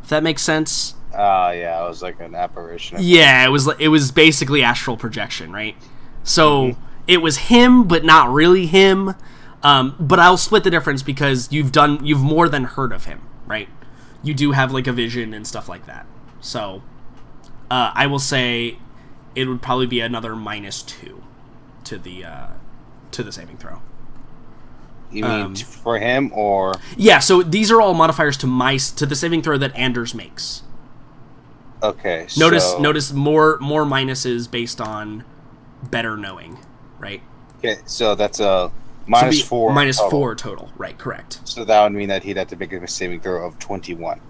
If that makes sense. Yeah, it was like an apparition. Yeah, it was basically astral projection, right? So it was him, but not really him. But I'll split the difference because you've more than heard of him, right? You do have like a vision and stuff like that. So I will say it would probably be another -2 to the saving throw. You mean for him or? Yeah, so these are all modifiers to the saving throw that Anders makes. Okay. Notice more minuses based on better knowing, right? Okay, so that's a -4. -4 total, right? Correct. So that would mean that he'd have to make a saving throw of 21.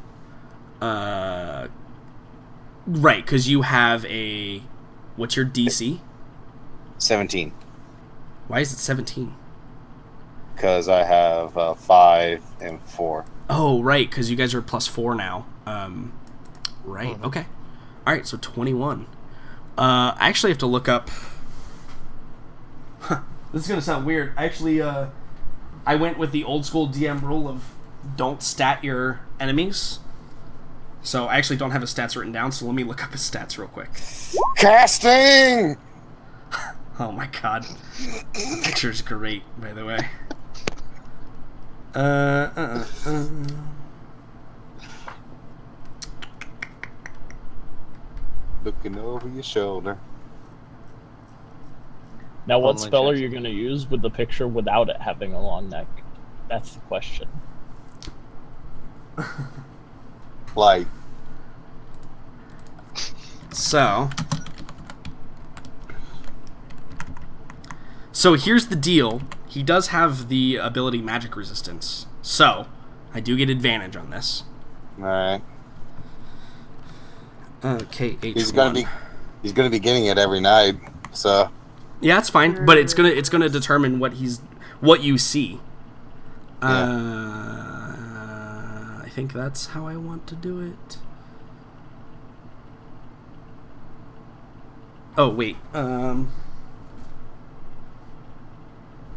Right, because you have a... What's your DC? 17. Why is it 17? Because I have 5 and 4. Oh, right, because you guys are +4 now. Right, okay. Alright, so 21. I actually have to look up... This is going to sound weird. Actually, I went with the old school DM rule of don't stat your enemies. So I actually don't have his stats written down, so let me look up his stats real quick. Casting! Oh my god. The picture's great, by the way. Looking over your shoulder. Now, what spell are you going to use with the picture without it having a long neck? That's the question. Like. So here's the deal. He does have the ability magic resistance. So, I do get advantage on this. Alright. Okay, He's gonna be getting it every night, so. Yeah, that's fine, but it's gonna determine what you see. Yeah. I think that's how I want to do it. Oh wait,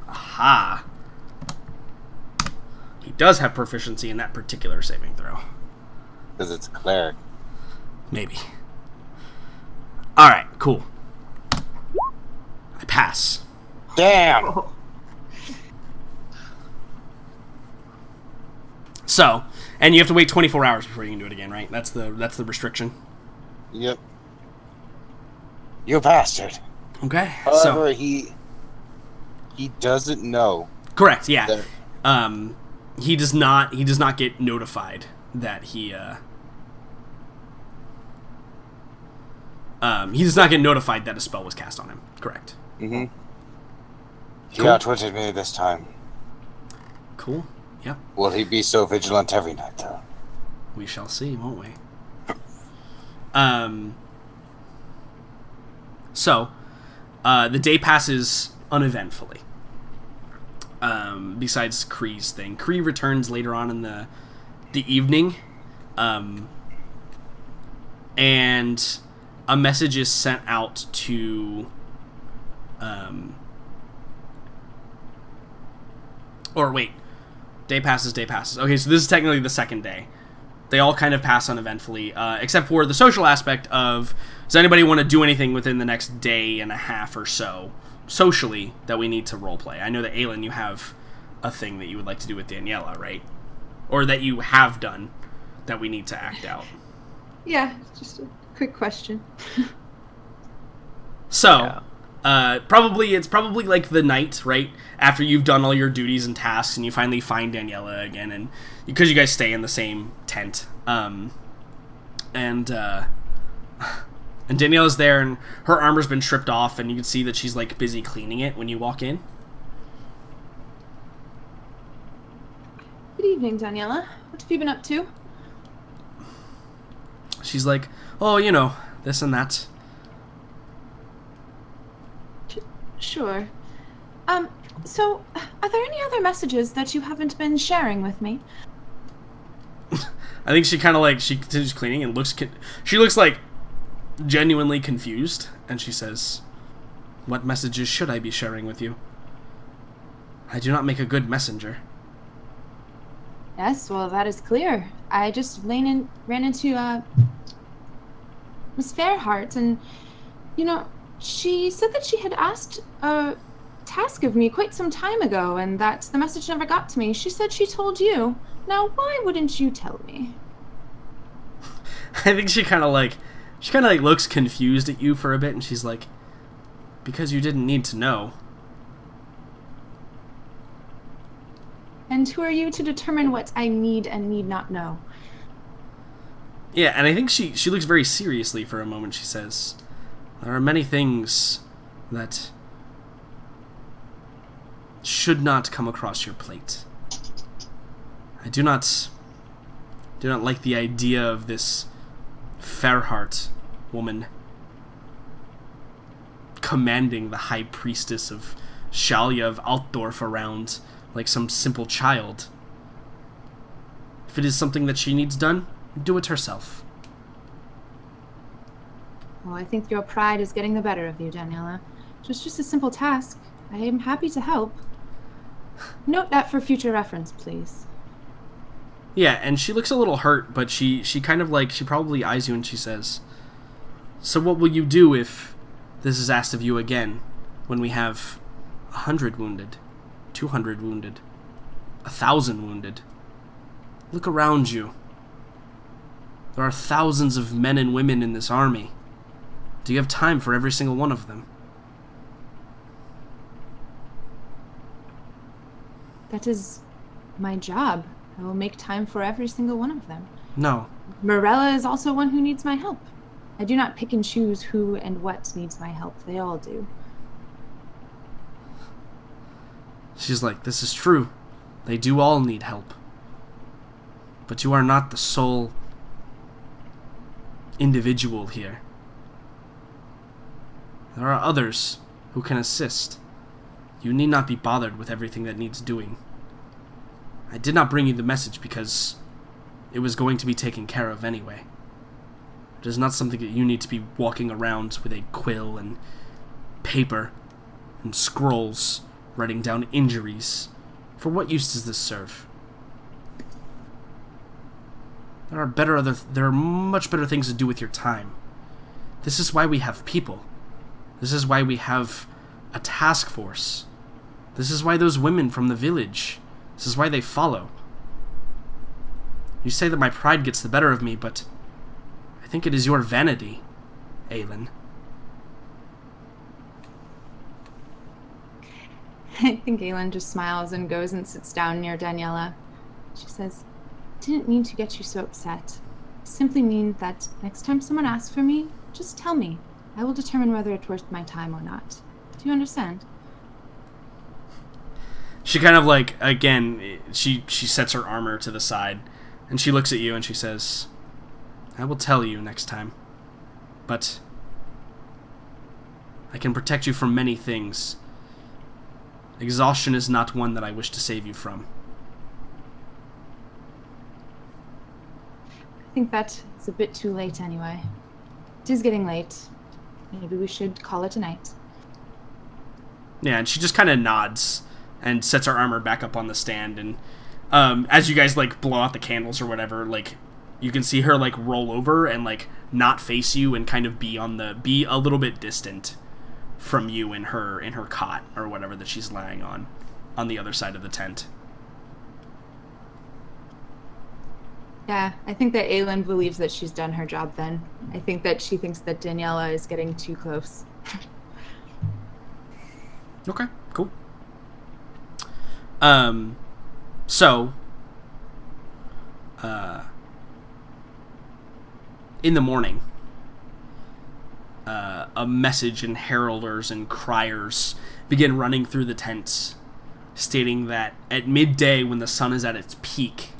aha! He does have proficiency in that particular saving throw. Because it's a cleric. Maybe. All right, cool. I pass. Damn. So, and you have to wait 24 hours before you can do it again, right? That's the restriction. Yep. You bastard. Okay. However, he doesn't know. Correct. Yeah. That, he does not get notified that he does not get notified that a spell was cast on him. Correct. Mm-hmm. He Cool. outwitted me this time. Cool. Yep. Will he be so vigilant every night, though? We shall see, won't we? So, the day passes uneventfully. Besides Kree's thing. Kree returns later on in the evening. And a message is sent out to... or wait. Day passes. Okay, so this is technically the second day. They all kind of pass uneventfully, except for the social aspect of, does anybody want to do anything within the next day and a half or so, socially, that we need to roleplay? I know that, Aelin, you have a thing that you would like to do with Daniela, right? Or that you have done that we need to act out. Yeah, just a quick question. So, it's probably like the night, right? After you've done all your duties and tasks and you finally find Daniela again, and because you guys stay in the same tent. And Daniela's there, and her armor's been stripped off, and you can see that she's, like, busy cleaning it when you walk in. Good evening, Daniela. What have you been up to? She's like, oh, you know, this and that. Sure. So, are there any other messages that you haven't been sharing with me? I think she kind of, like, she continues cleaning and she looks, like, genuinely confused, and she says, what messages should I be sharing with you? I do not make a good messenger. Yes, well, that is clear. I just ran into Miss Fairheart, and, you know, she said that she had asked a task of me quite some time ago, and that the message never got to me. She said she told you. Now, why wouldn't you tell me? I think she kind of looks confused at you for a bit, and she's like, because you didn't need to know. And who are you to determine what I need and need not know? Yeah, and I think she looks very seriously for a moment. She says, there are many things that should not come across your plate. I do not like the idea of this Fairheart woman commanding the High Priestess of Shalia of Altdorf around like some simple child. If it is something that she needs done, do it herself. Well, I think your pride is getting the better of you, Daniela. It was just a simple task. I am happy to help. Note that for future reference, please. Yeah, and she looks a little hurt, but she kind of like, she probably eyes you and she says, so what will you do if this is asked of you again, when we have 100 wounded, 200 wounded, 1,000 wounded? Look around you. There are thousands of men and women in this army. Do you have time for every single one of them? That is my job. I will make time for every single one of them. No. Morella is also one who needs my help. I do not pick and choose who and what needs my help. They all do. She's like, this is true. They do all need help. But you are not the sole individual here. There are others who can assist. You need not be bothered with everything that needs doing. I did not bring you the message because it was going to be taken care of anyway. It is not something that you need to be walking around with a quill and paper and scrolls writing down injuries. For what use does this serve? There are much better things to do with your time. This is why we have people. This is why we have a task force. This is why those women from the village, this is why they follow. You say that my pride gets the better of me, but I think it is your vanity, Aelin. I think Aelin just smiles and goes and sits down near Daniela. She says, didn't mean to get you so upset. I simply mean that next time someone asks for me, just tell me. I will determine whether it's worth my time or not. Do you understand? She kind of like, again, she sets her armor to the side, and she looks at you and she says, I will tell you next time, but I can protect you from many things. Exhaustion is not one that I wish to save you from. I think that is a bit too late anyway. It is getting late. Maybe we should call it a night. Yeah, and she just kind of nods and sets her armor back up on the stand, and as you guys like blow out the candles or whatever, like you can see her like roll over and like not face you and kind of be a little bit distant from you in her cot or whatever that she's lying on the other side of the tent. Yeah, I think that Aelin believes that she's done her job then. I think that she thinks that Daniela is getting too close. Okay, cool. So, in the morning, a message, and heralders and criers begin running through the tents, stating that at midday, when the sun is at its peak,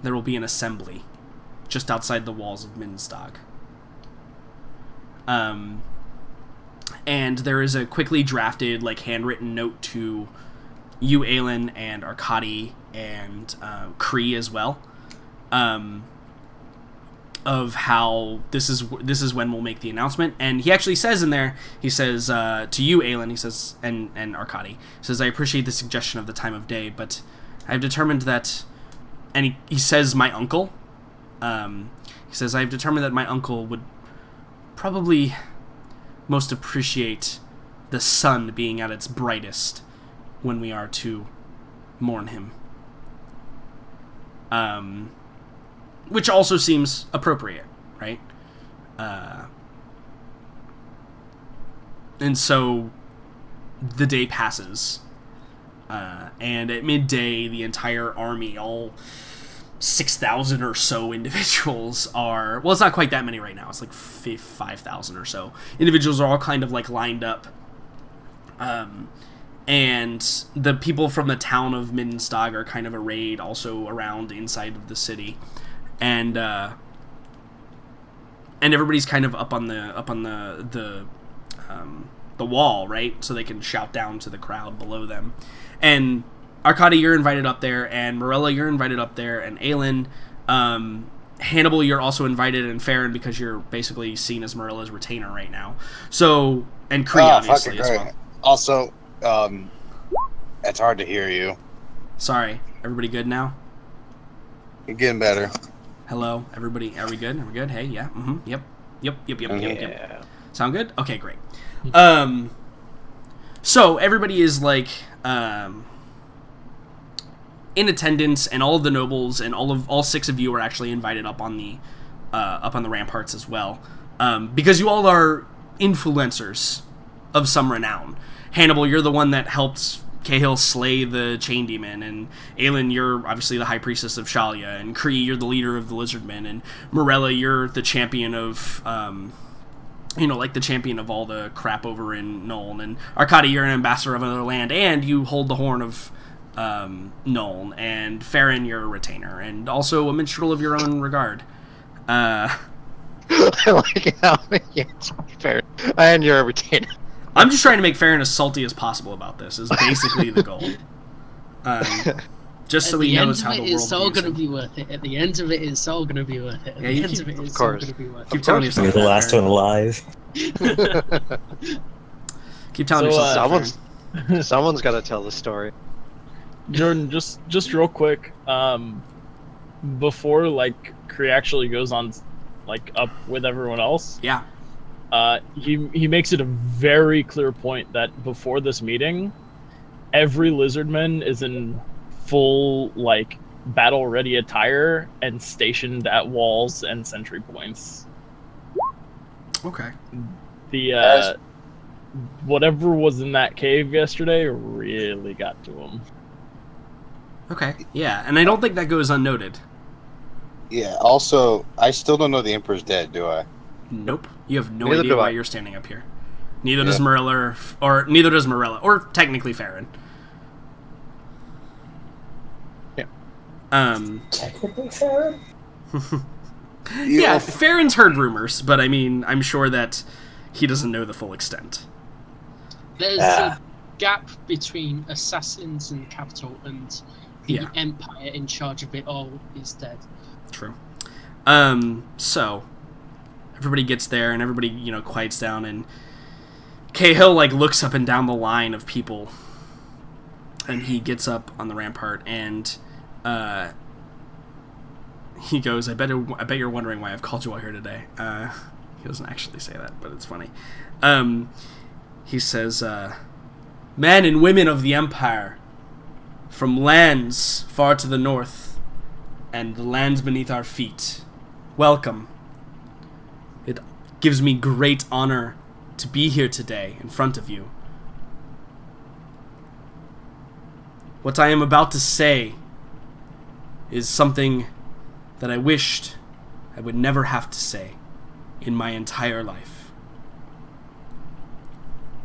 there will be an assembly just outside the walls of Minstag. And there is a quickly drafted, like, handwritten note to you, Aelin, and Arkady, and Kree as well, of how this is when we'll make the announcement. And he actually says in there, he says to you, Aelin, he says, and Arkady, he says, I appreciate the suggestion of the time of day, but I've determined that, and he says my uncle, he says, I've determined that my uncle would probably most appreciate the sun being at its brightest when we are to mourn him. Which also seems appropriate, right? And so the day passes, and at midday, the entire army, all 6,000 or so individuals are... Well, it's not quite that many right now. It's like 5,000 or so. Individuals are all kind of, like, lined up. And the people from the town of Minstag are kind of arrayed also around inside of the city. And everybody's kind of up on the wall, right? So they can shout down to the crowd below them. And Arkady, you're invited up there, and Morella, you're invited up there, and Aelin, Hannibal, you're also invited, and Farron, because you're basically seen as Morella's retainer right now. So, and Kree, obviously, as well. Also, it's hard to hear you. Sorry, everybody good now? You're getting better. Hello, everybody, are we good? Are we good? Hey, yeah, yep. Sound good? Okay, great. So, everybody is, like, in attendance, and all of the nobles and all 6 of you are actually invited up on the ramparts as well, because you all are influencers of some renown. Hannibal, you're the one that helped Cahill slay the Chain Demon, and Aelin, you're obviously the High Priestess of Shalia, and Kree, you're the leader of the Lizardmen, and Morella, you're the champion of like the champion of all the crap over in Nuln, and Arkady, you're an ambassador of another land, and you hold the horn of Nuln, and Farron, you're a retainer, and also a minstrel of your own regard. I like how Farron, and you're a retainer. I'm just trying to make Farron as salty as possible about this, is basically the goal. Just so he knows how the world It's all going to be worth it. At the end of it, it's all going to be worth it. At the end of it, it's all going to be worth it. Keep telling yourself You're the last one alive. Keep telling yourself. Someone's got to tell the story. Jordan, just real quick, before like Kree actually goes on, like up with everyone else. Yeah. He makes it a very clear point that before this meeting, every lizardman is in full like battle ready attire and stationed at walls and sentry points. Okay. The whatever was in that cave yesterday really got to him. Okay. Yeah, and I don't think that goes unnoted. Yeah. Also, I still don't know the Emperor's dead, do I? Nope. You have no idea why you're standing up here. Neither does Morella, or technically Farron. Yeah. Technically Farron? Yeah, Farron's heard rumors, but I mean, I'm sure that he doesn't know the full extent. There's a gap between assassins in the capital and the Empire in charge of it all is dead. True. So everybody gets there, and everybody, quiets down, and Cahill, looks up and down the line of people, and he gets up on the rampart, and he goes, I bet you're wondering why I've called you all here today. He doesn't actually say that, but it's funny. He says, men and women of the Empire, from lands far to the north, and the lands beneath our feet, welcome. It gives me great honor to be here today in front of you. What I am about to say is something that I wished I would never have to say in my entire life.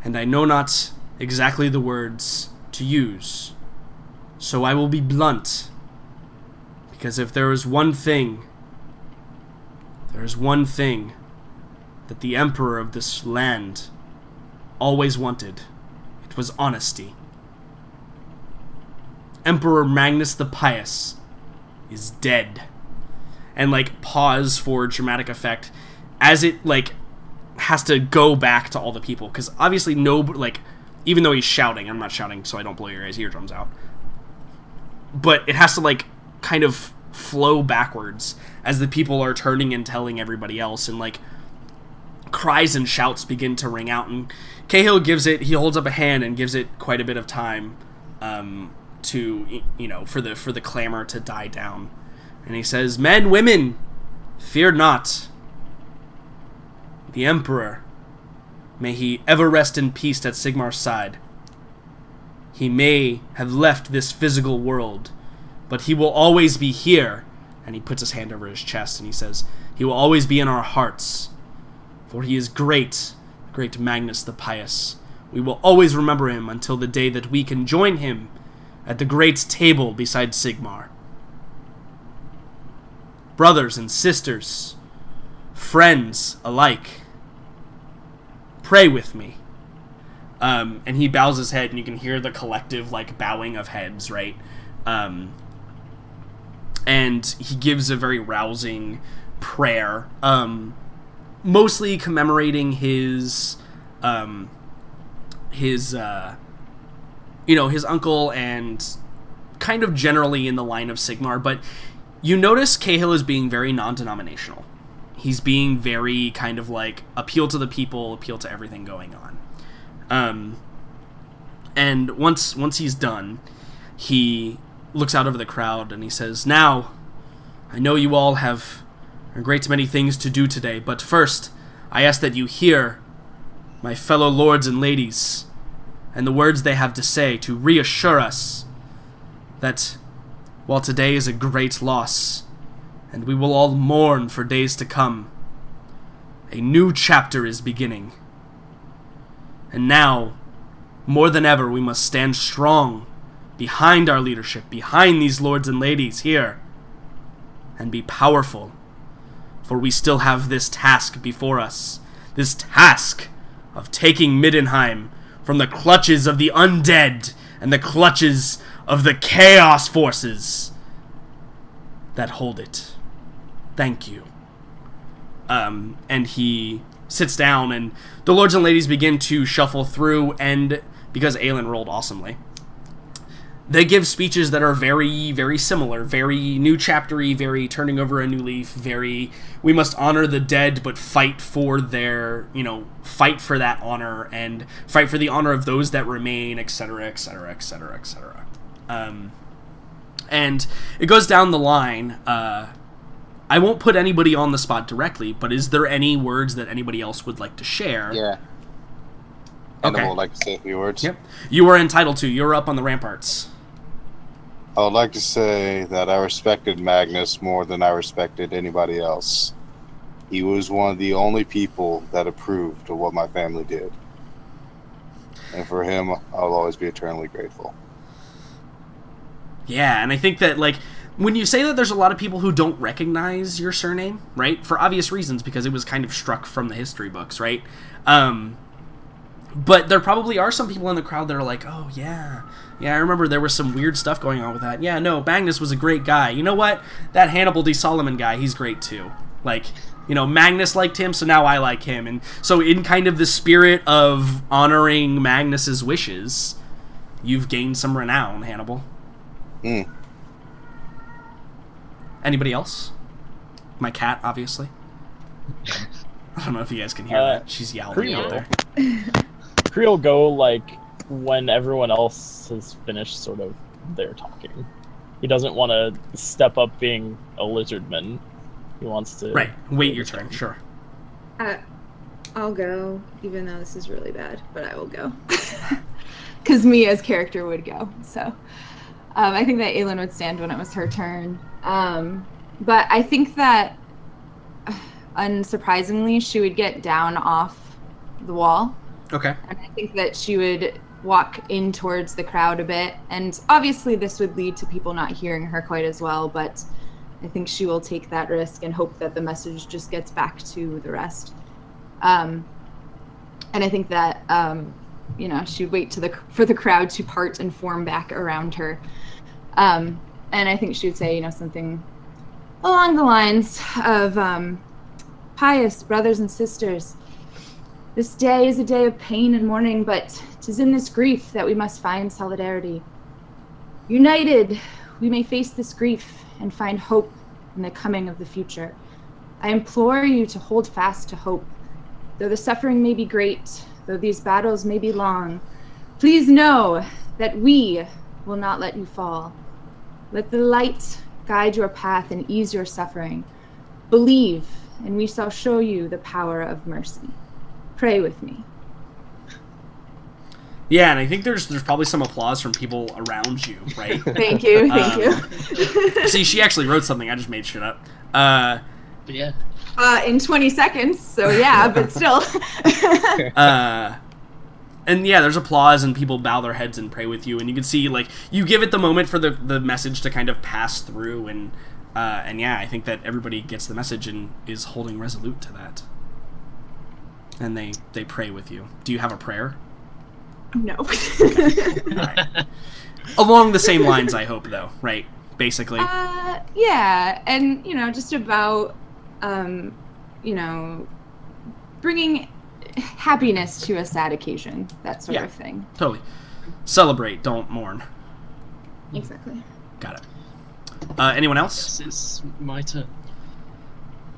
and I know not exactly the words to use. So I will be blunt, because if there is one thing that the emperor of this land always wanted, it was honesty. Emperor Magnus the Pious is dead. And, like, pause for dramatic effect as it, like, has to go back to all the people. Because obviously even though he's shouting, I'm not shouting so I don't blow your guys' eardrums out. But it has to, like, kind of flow backwards as the people are turning and telling everybody else. And, like, cries and shouts begin to ring out. And Cahill he holds up a hand and gives it quite a bit of time to, for the clamor to die down. And he says, "Men, women, fear not. The Emperor, may he ever rest in peace at Sigmar's side. He may have left this physical world, but he will always be here." And he puts his hand over his chest and he says, "He will always be in our hearts, for he is great, great Magnus the Pious. We will always remember him until the day that we can join him at the great table beside Sigmar. Brothers and sisters, friends alike, pray with me." And he bows his head, and you can hear the collective, like, bowing of heads, right? And he gives a very rousing prayer, mostly commemorating his uncle, and kind of generally in the line of Sigmar, but you notice Cahill is being very non-denominational. He's being very kind of like, appeal to the people, appeal to everything going on. And once he's done, he looks out over the crowd and he says, "Now, I know you all have a great many things to do today, but first, I ask that you hear my fellow lords and ladies and the words they have to say to reassure us that while today is a great loss, and we will all mourn for days to come, a new chapter is beginning. And now, more than ever, we must stand strong behind our leadership, behind these lords and ladies here, and be powerful, for we still have this task before us, this task of taking Middenheim from the clutches of the undead and the clutches of the chaos forces that hold it. Thank you." And he sits down, and the lords and ladies begin to shuffle through, and because Aelin rolled awesomely, they give speeches that are very, very similar, very new chaptery, very turning over a new leaf, very, we must honor the dead, but fight for their, fight for that honor, and fight for the honor of those that remain, etc., etc., etc., etc. And it goes down the line. I won't put anybody on the spot directly, but is there any words that anybody else would like to share? Yeah. Okay. I would like to say a few words. Yep. You are entitled to. You're up on the ramparts. I would like to say that I respected Magnus more than I respected anybody else. He was one of the only people that approved of what my family did. And for him, I'll always be eternally grateful. Yeah, and I think that, like, when you say that there's a lot of people who don't recognize your surname, right? For obvious reasons, because it was kind of struck from the history books, right? But there probably are some people in the crowd that are like, "Oh, yeah, I remember there was some weird stuff going on with that. Yeah, no, Magnus was a great guy. You know what? That Hannibal D. Solomon guy, he's great too. Like, Magnus liked him, so now I like him." And so in kind of the spirit of honoring Magnus's wishes, you've gained some renown, Hannibal. Anybody else? My cat, obviously. I don't know if you guys can hear that. She's yowling out there. Cree will go, like, when everyone else has finished sort of their talking. He doesn't want to step up being a lizardman. He wants to... Right. Wait your turn. Sure. I'll go, even though this is really bad, but I will go. Because me as character would go, so... I think that Aelin would stand when it was her turn. But I think that, unsurprisingly, she would get down off the wall. Okay. And I think that she would walk in towards the crowd a bit. And obviously this would lead to people not hearing her quite as well, but I think she will take that risk and hope that the message just gets back to the rest. And I think that, she'd wait for the crowd to part and form back around her. And I think she would say, something along the lines of, pious brothers and sisters, this day is a day of pain and mourning, but 'tis in this grief that we must find solidarity. United, we may face this grief and find hope in the coming of the future. I implore you to hold fast to hope. Though the suffering may be great, though these battles may be long, please know that we will not let you fall. Let the light guide your path and ease your suffering. Believe, and we shall show you the power of mercy. Pray with me. Yeah, and I think there's probably some applause from people around you, right? Thank you. See, she actually wrote something. I just made shit up. Yeah. In 20 seconds, so yeah, but still. And yeah, there's applause and people bow their heads and pray with you, and you can see, like, you give it the moment for the message to kind of pass through, and yeah, I think that everybody gets the message and is holding resolute to that. And they pray with you. Do you have a prayer? No. Okay. All right. Along the same lines, I hope, though, right? Basically. Yeah, and, just about, bringing happiness to a sad occasion, that sort of thing. Totally. Celebrate, don't mourn. Exactly. Got it. Anyone else? It's my turn.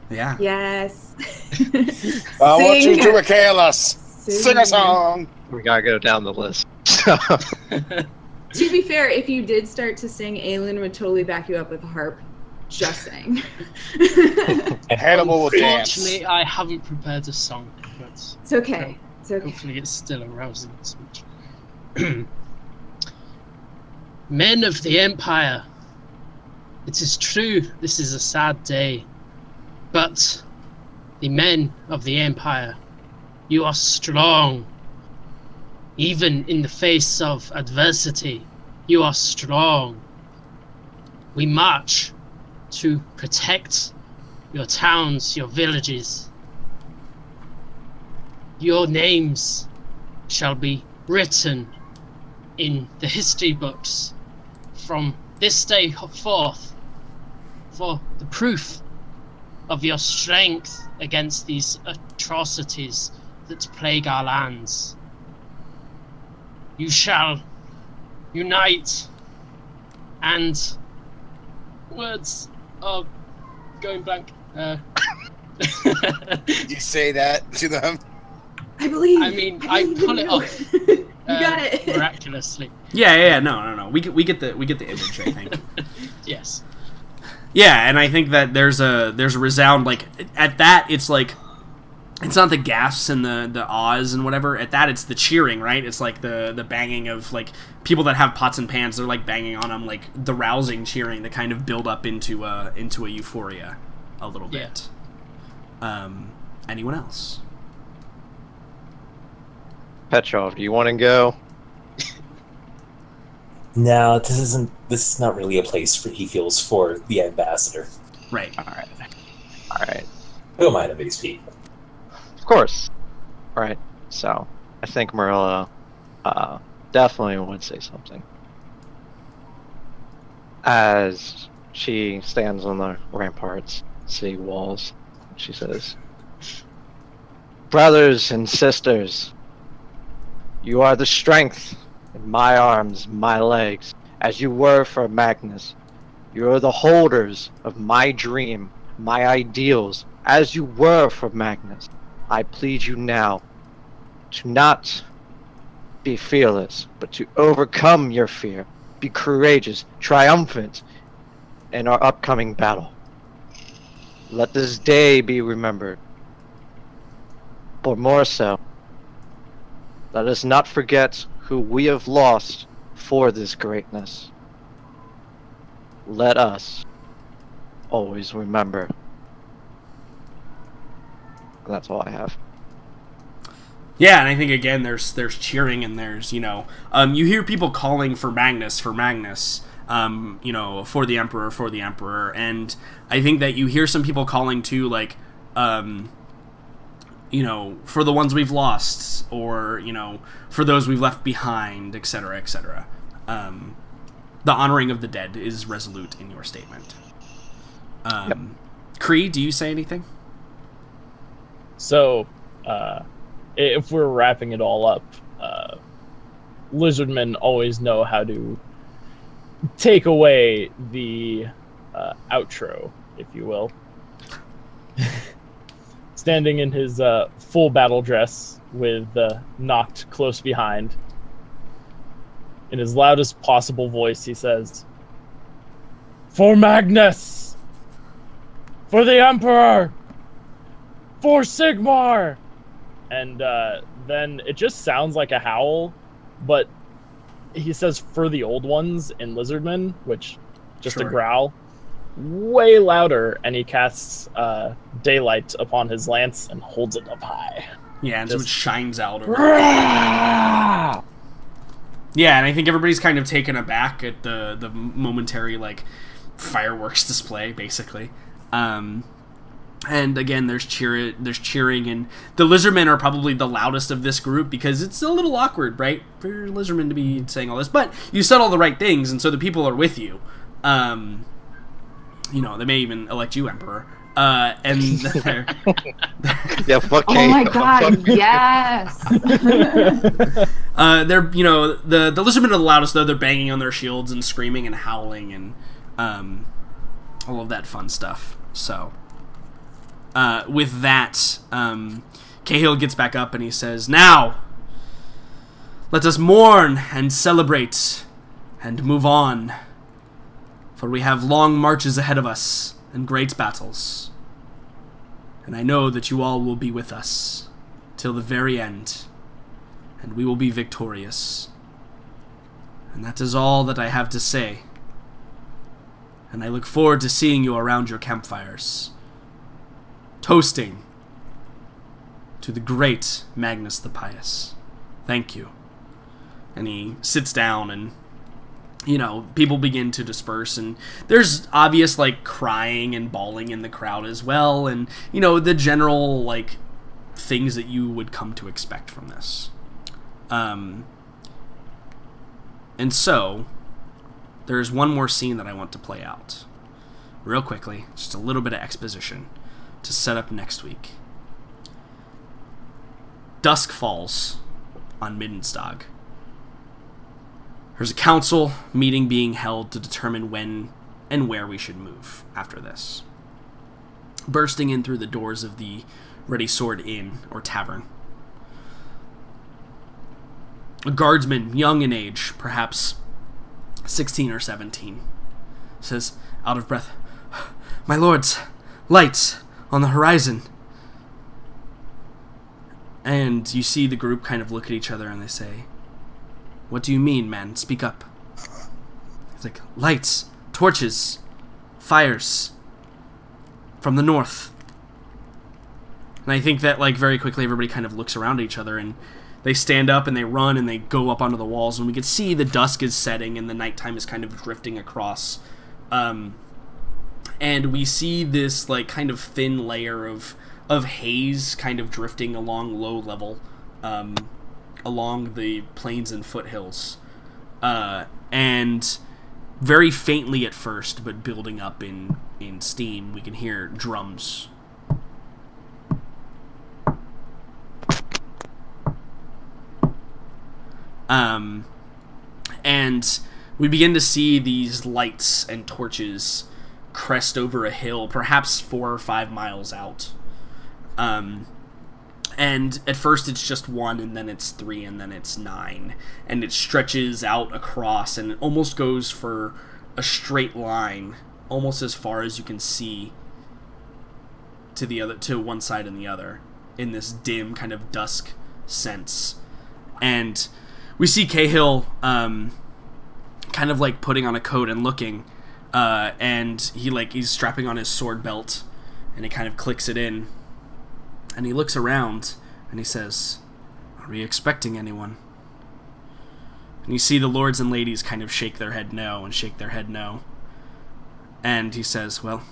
Yeah. Yes. I want you to regale us. Sing a song. We gotta go down the list. To be fair, if you did start to sing, Aelin would totally back you up with a harp. Just saying. Hannibal will dance. Unfortunately, I haven't prepared a song, but it's okay. It's okay. Hopefully, it's still a rousing speech. Men of the Empire, it is true this is a sad day, but the men of the Empire, you are strong. Even in the face of adversity, you are strong. We march to protect your towns, your villages. Your names shall be written in the history books from this day forth for the proof of your strength against these atrocities that plague our lands. You shall unite, and words are going blank. Did you say that to them? I believe. I mean, I pull it off. You got it. Miraculously. Yeah. No. We get the image, I think. Yes. Yeah, and I think that there's a resound, like, at that it's like, it's not the gasps and the ahs and whatever. At that, it's the cheering, right? It's like the banging of, like, people that have pots and pans. They're like banging on them, like the rousing cheering that kind of build up into a euphoria a little bit. Anyone else? Petrov, do you want to go? No, this is not really a place he feels for the ambassador. Right. All right. Who am I to these people? Of course. All right. So I think Marilla definitely would say something as she stands on the ramparts, city walls. She says, "Brothers and sisters, you are the strength in my arms, my legs, as you were for Magnus. You are the holders of my dream, my ideals, as you were for Magnus. I plead you now to not be fearless, but to overcome your fear. Be courageous, triumphant in our upcoming battle. Let this day be remembered. But more so, let us not forget who we have lost for this greatness. Let us always remember." And that's all I have. Yeah, and I think again there's cheering and there's you hear people calling for Magnus, for the Emperor, and I think that you hear some people calling too, like for the ones we've lost, or for those we've left behind, etc., etc. The honoring of the dead is resolute in your statement. Yep. Kree, do you say anything? So, if we're wrapping it all up, lizardmen always know how to take away the outro, if you will. Standing in his full battle dress with Noct close behind, in his loudest possible voice, he says, "For Magnus! For the Emperor! For Sigmar!" And then it just sounds like a howl, but he says "for the old ones" in Lizardman, which just a growl, way louder, and he casts daylight upon his lance and holds it up high. Yeah, and so it shines out over Yeah, and I think everybody's kind of taken aback at the momentary fireworks display, basically. And again, there's cheering, and the Lizardmen are probably the loudest of this group because it's a little awkward, right, for Lizardmen to be saying all this. But you said all the right things, and so the people are with you. They may even elect you Emperor. And they're yeah, fuck. Oh my god, yes. They're the Lizardmen are the loudest, though. They're banging on their shields and screaming and howling and all of that fun stuff. So. With that, Cahill gets back up and he says, "Now, let us mourn and celebrate and move on, for we have long marches ahead of us and great battles. And I know that you all will be with us till the very end, and we will be victorious. And that is all that I have to say. And I look forward to seeing you around your campfires, toasting to the great Magnus the Pious. Thank you." And he sits down, and people begin to disperse, and there's obvious crying and bawling in the crowd as well, and the general things that you would come to expect from this. And so there's one more scene that I want to play out real quickly, just a little bit of exposition to set up next week. Dusk falls on Middenstag. There's a council meeting being held to determine when and where we should move after this. Bursting in through the doors of the Ready Sword Inn, or tavern, a guardsman, young in age, perhaps 16 or 17, says, out of breath, "My lords, lights on the horizon." And you see the group kind of look at each other and they say, "What do you mean, man? Speak up." It's like, "Lights, torches, fires from the north." And I think that very quickly everybody kind of looks around at each other and they stand up and they run and they go up onto the walls, and we can see the dusk is setting and the nighttime is kind of drifting across. And we see this kind of thin layer of haze kind of drifting along low level, along the plains and foothills, and very faintly at first, but building up in steam, we can hear drums. And we begin to see these lights and torches crest over a hill, perhaps 4 or 5 miles out. And at first it's just 1, and then it's 3, and then it's 9. And it stretches out across, and it almost goes for a straight line, almost as far as you can see to one side and the other, in this dim kind of dusk sense. And we see Cahill kind of putting on a coat and looking, and he's strapping on his sword belt, and he kind of clicks it in, and he looks around and he says, Are we expecting anyone? And you see the lords and ladies kind of shake their head no and shake their head no. And he says, well,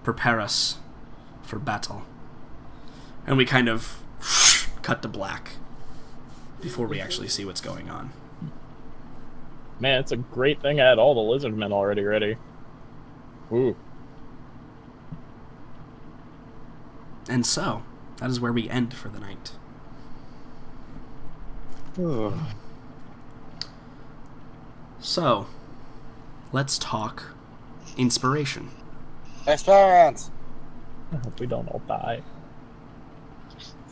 prepare us for battle. And we kind of cut to black before we actually see what's going on. Man, it's a great thing I had all the lizard men already ready. Ooh. And so, that is where we end for the night. So, let's talk inspiration. Experience! I hope we don't all die.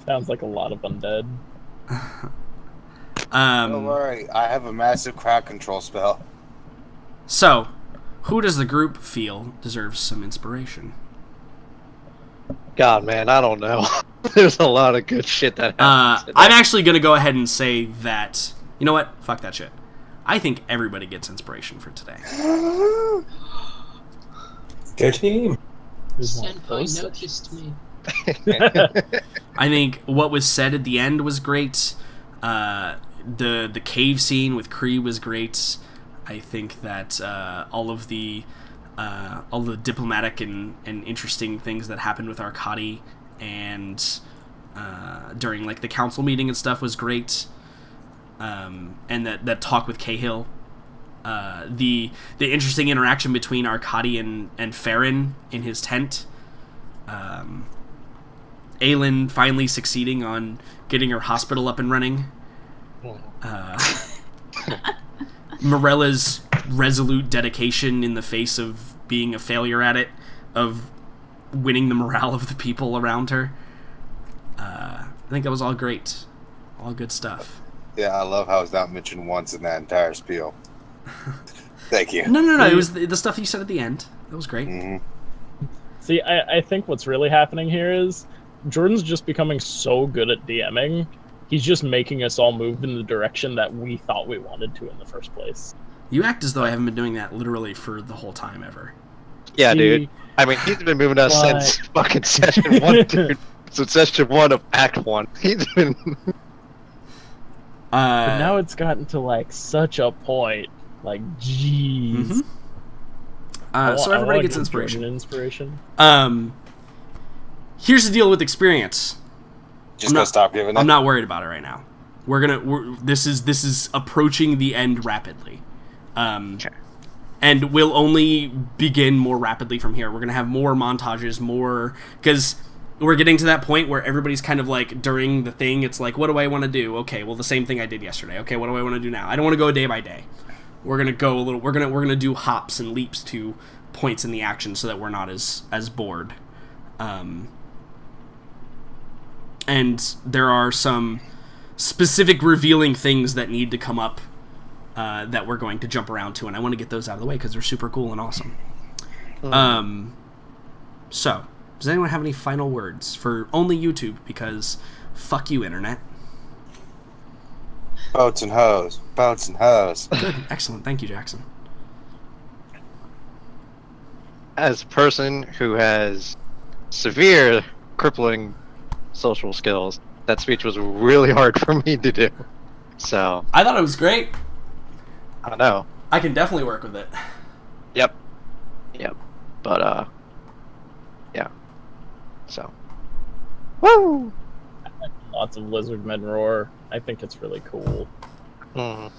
Sounds like a lot of undead. Don't worry, I have a massive crowd control spell. So, who does the group feel deserves some inspiration? God, man, I don't know. There's a lot of good shit that happens. I'm actually going to go ahead and say that... You know what? Fuck that shit. I think everybody gets inspiration for today. Go team! Senpai noticed me. I think what was said at the end was great. The cave scene with Kree was great. I think that all the diplomatic and interesting things that happened with Arkady and during like the council meeting and stuff was great. And that talk with Cahill, the interesting interaction between Arkady and Farron in his tent. Aelin finally succeeding on getting her hospital up and running. Morella's resolute dedication in the face of being a failure at it, of winning the morale of the people around her. I think that was all great. All good stuff. Yeah, I love how it's not mentioned once in that entire spiel. Thank you. No. It was the stuff you said at the end. That was great. Mm-hmm. See, I think what's really happening here is Jordan's just becoming so good at DMing. He's just making us all move in the direction that we thought we wanted to in the first place. You act as though I haven't been doing that literally for the whole time ever. Yeah, See, dude. I mean, he's been moving us since fucking session 1, dude. So session 1 of Act 1. He's been... But now it's gotten to, like, such a point. Like, jeez. Mm-hmm. So everybody gets inspiration. Here's the deal with experience. Just gonna stop giving it. I'm not worried about it right now. This is approaching the end rapidly. Okay. And we'll only begin more rapidly from here. We're gonna have more montages, because we're getting to that point where everybody's kind of like during the thing. It's like, what do I want to do? Okay, well the same thing I did yesterday. Okay, what do I want to do now? I don't want to go day by day. We're gonna go a little. We're gonna do hops and leaps to points in the action so that we're not as bored. And there are some specific revealing things that need to come up that we're going to jump around to, and I want to get those out of the way because they're super cool and awesome. So, does anyone have any final words for only YouTube? Because fuck you, Internet. Boats and hoes. Boats and hoes. Good. Excellent. Thank you, Jackson. As a person who has severe crippling social skills, that speech was really hard for me to do. So I thought it was great. I know. I can definitely work with it. Yep. But yeah. So woo! Lots of lizard men roar. I think it's really cool. No,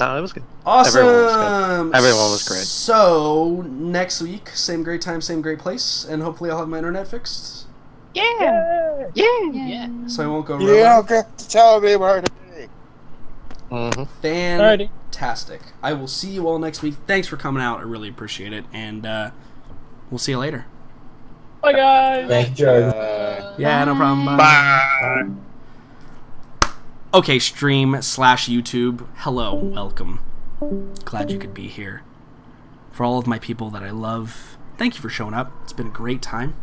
it was good. Awesome. Everyone was great. So next week, same great time, same great place, and hopefully I'll have my internet fixed. Yeah. So I won't go. You don't get to tell me where to be. Fantastic. I will see you all next week. Thanks for coming out. I really appreciate it, and we'll see you later. Bye, guys. Thank you, Jordan. Yeah, no problem. Bye. Okay, stream/YouTube. Hello, welcome. Glad you could be here. For all of my people that I love, thank you for showing up. It's been a great time.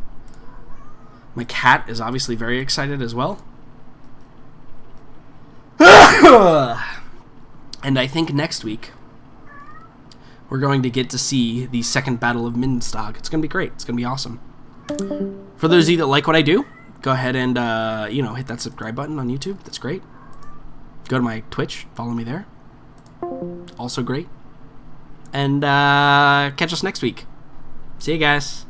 My cat is obviously very excited as well. And I think next week we're going to get to see the second Battle of Mindstag. It's going to be great. It's going to be awesome. For those of you that like what I do, go ahead and hit that subscribe button on YouTube. That's great. Go to my Twitch, follow me there. Also great. And catch us next week. See you guys.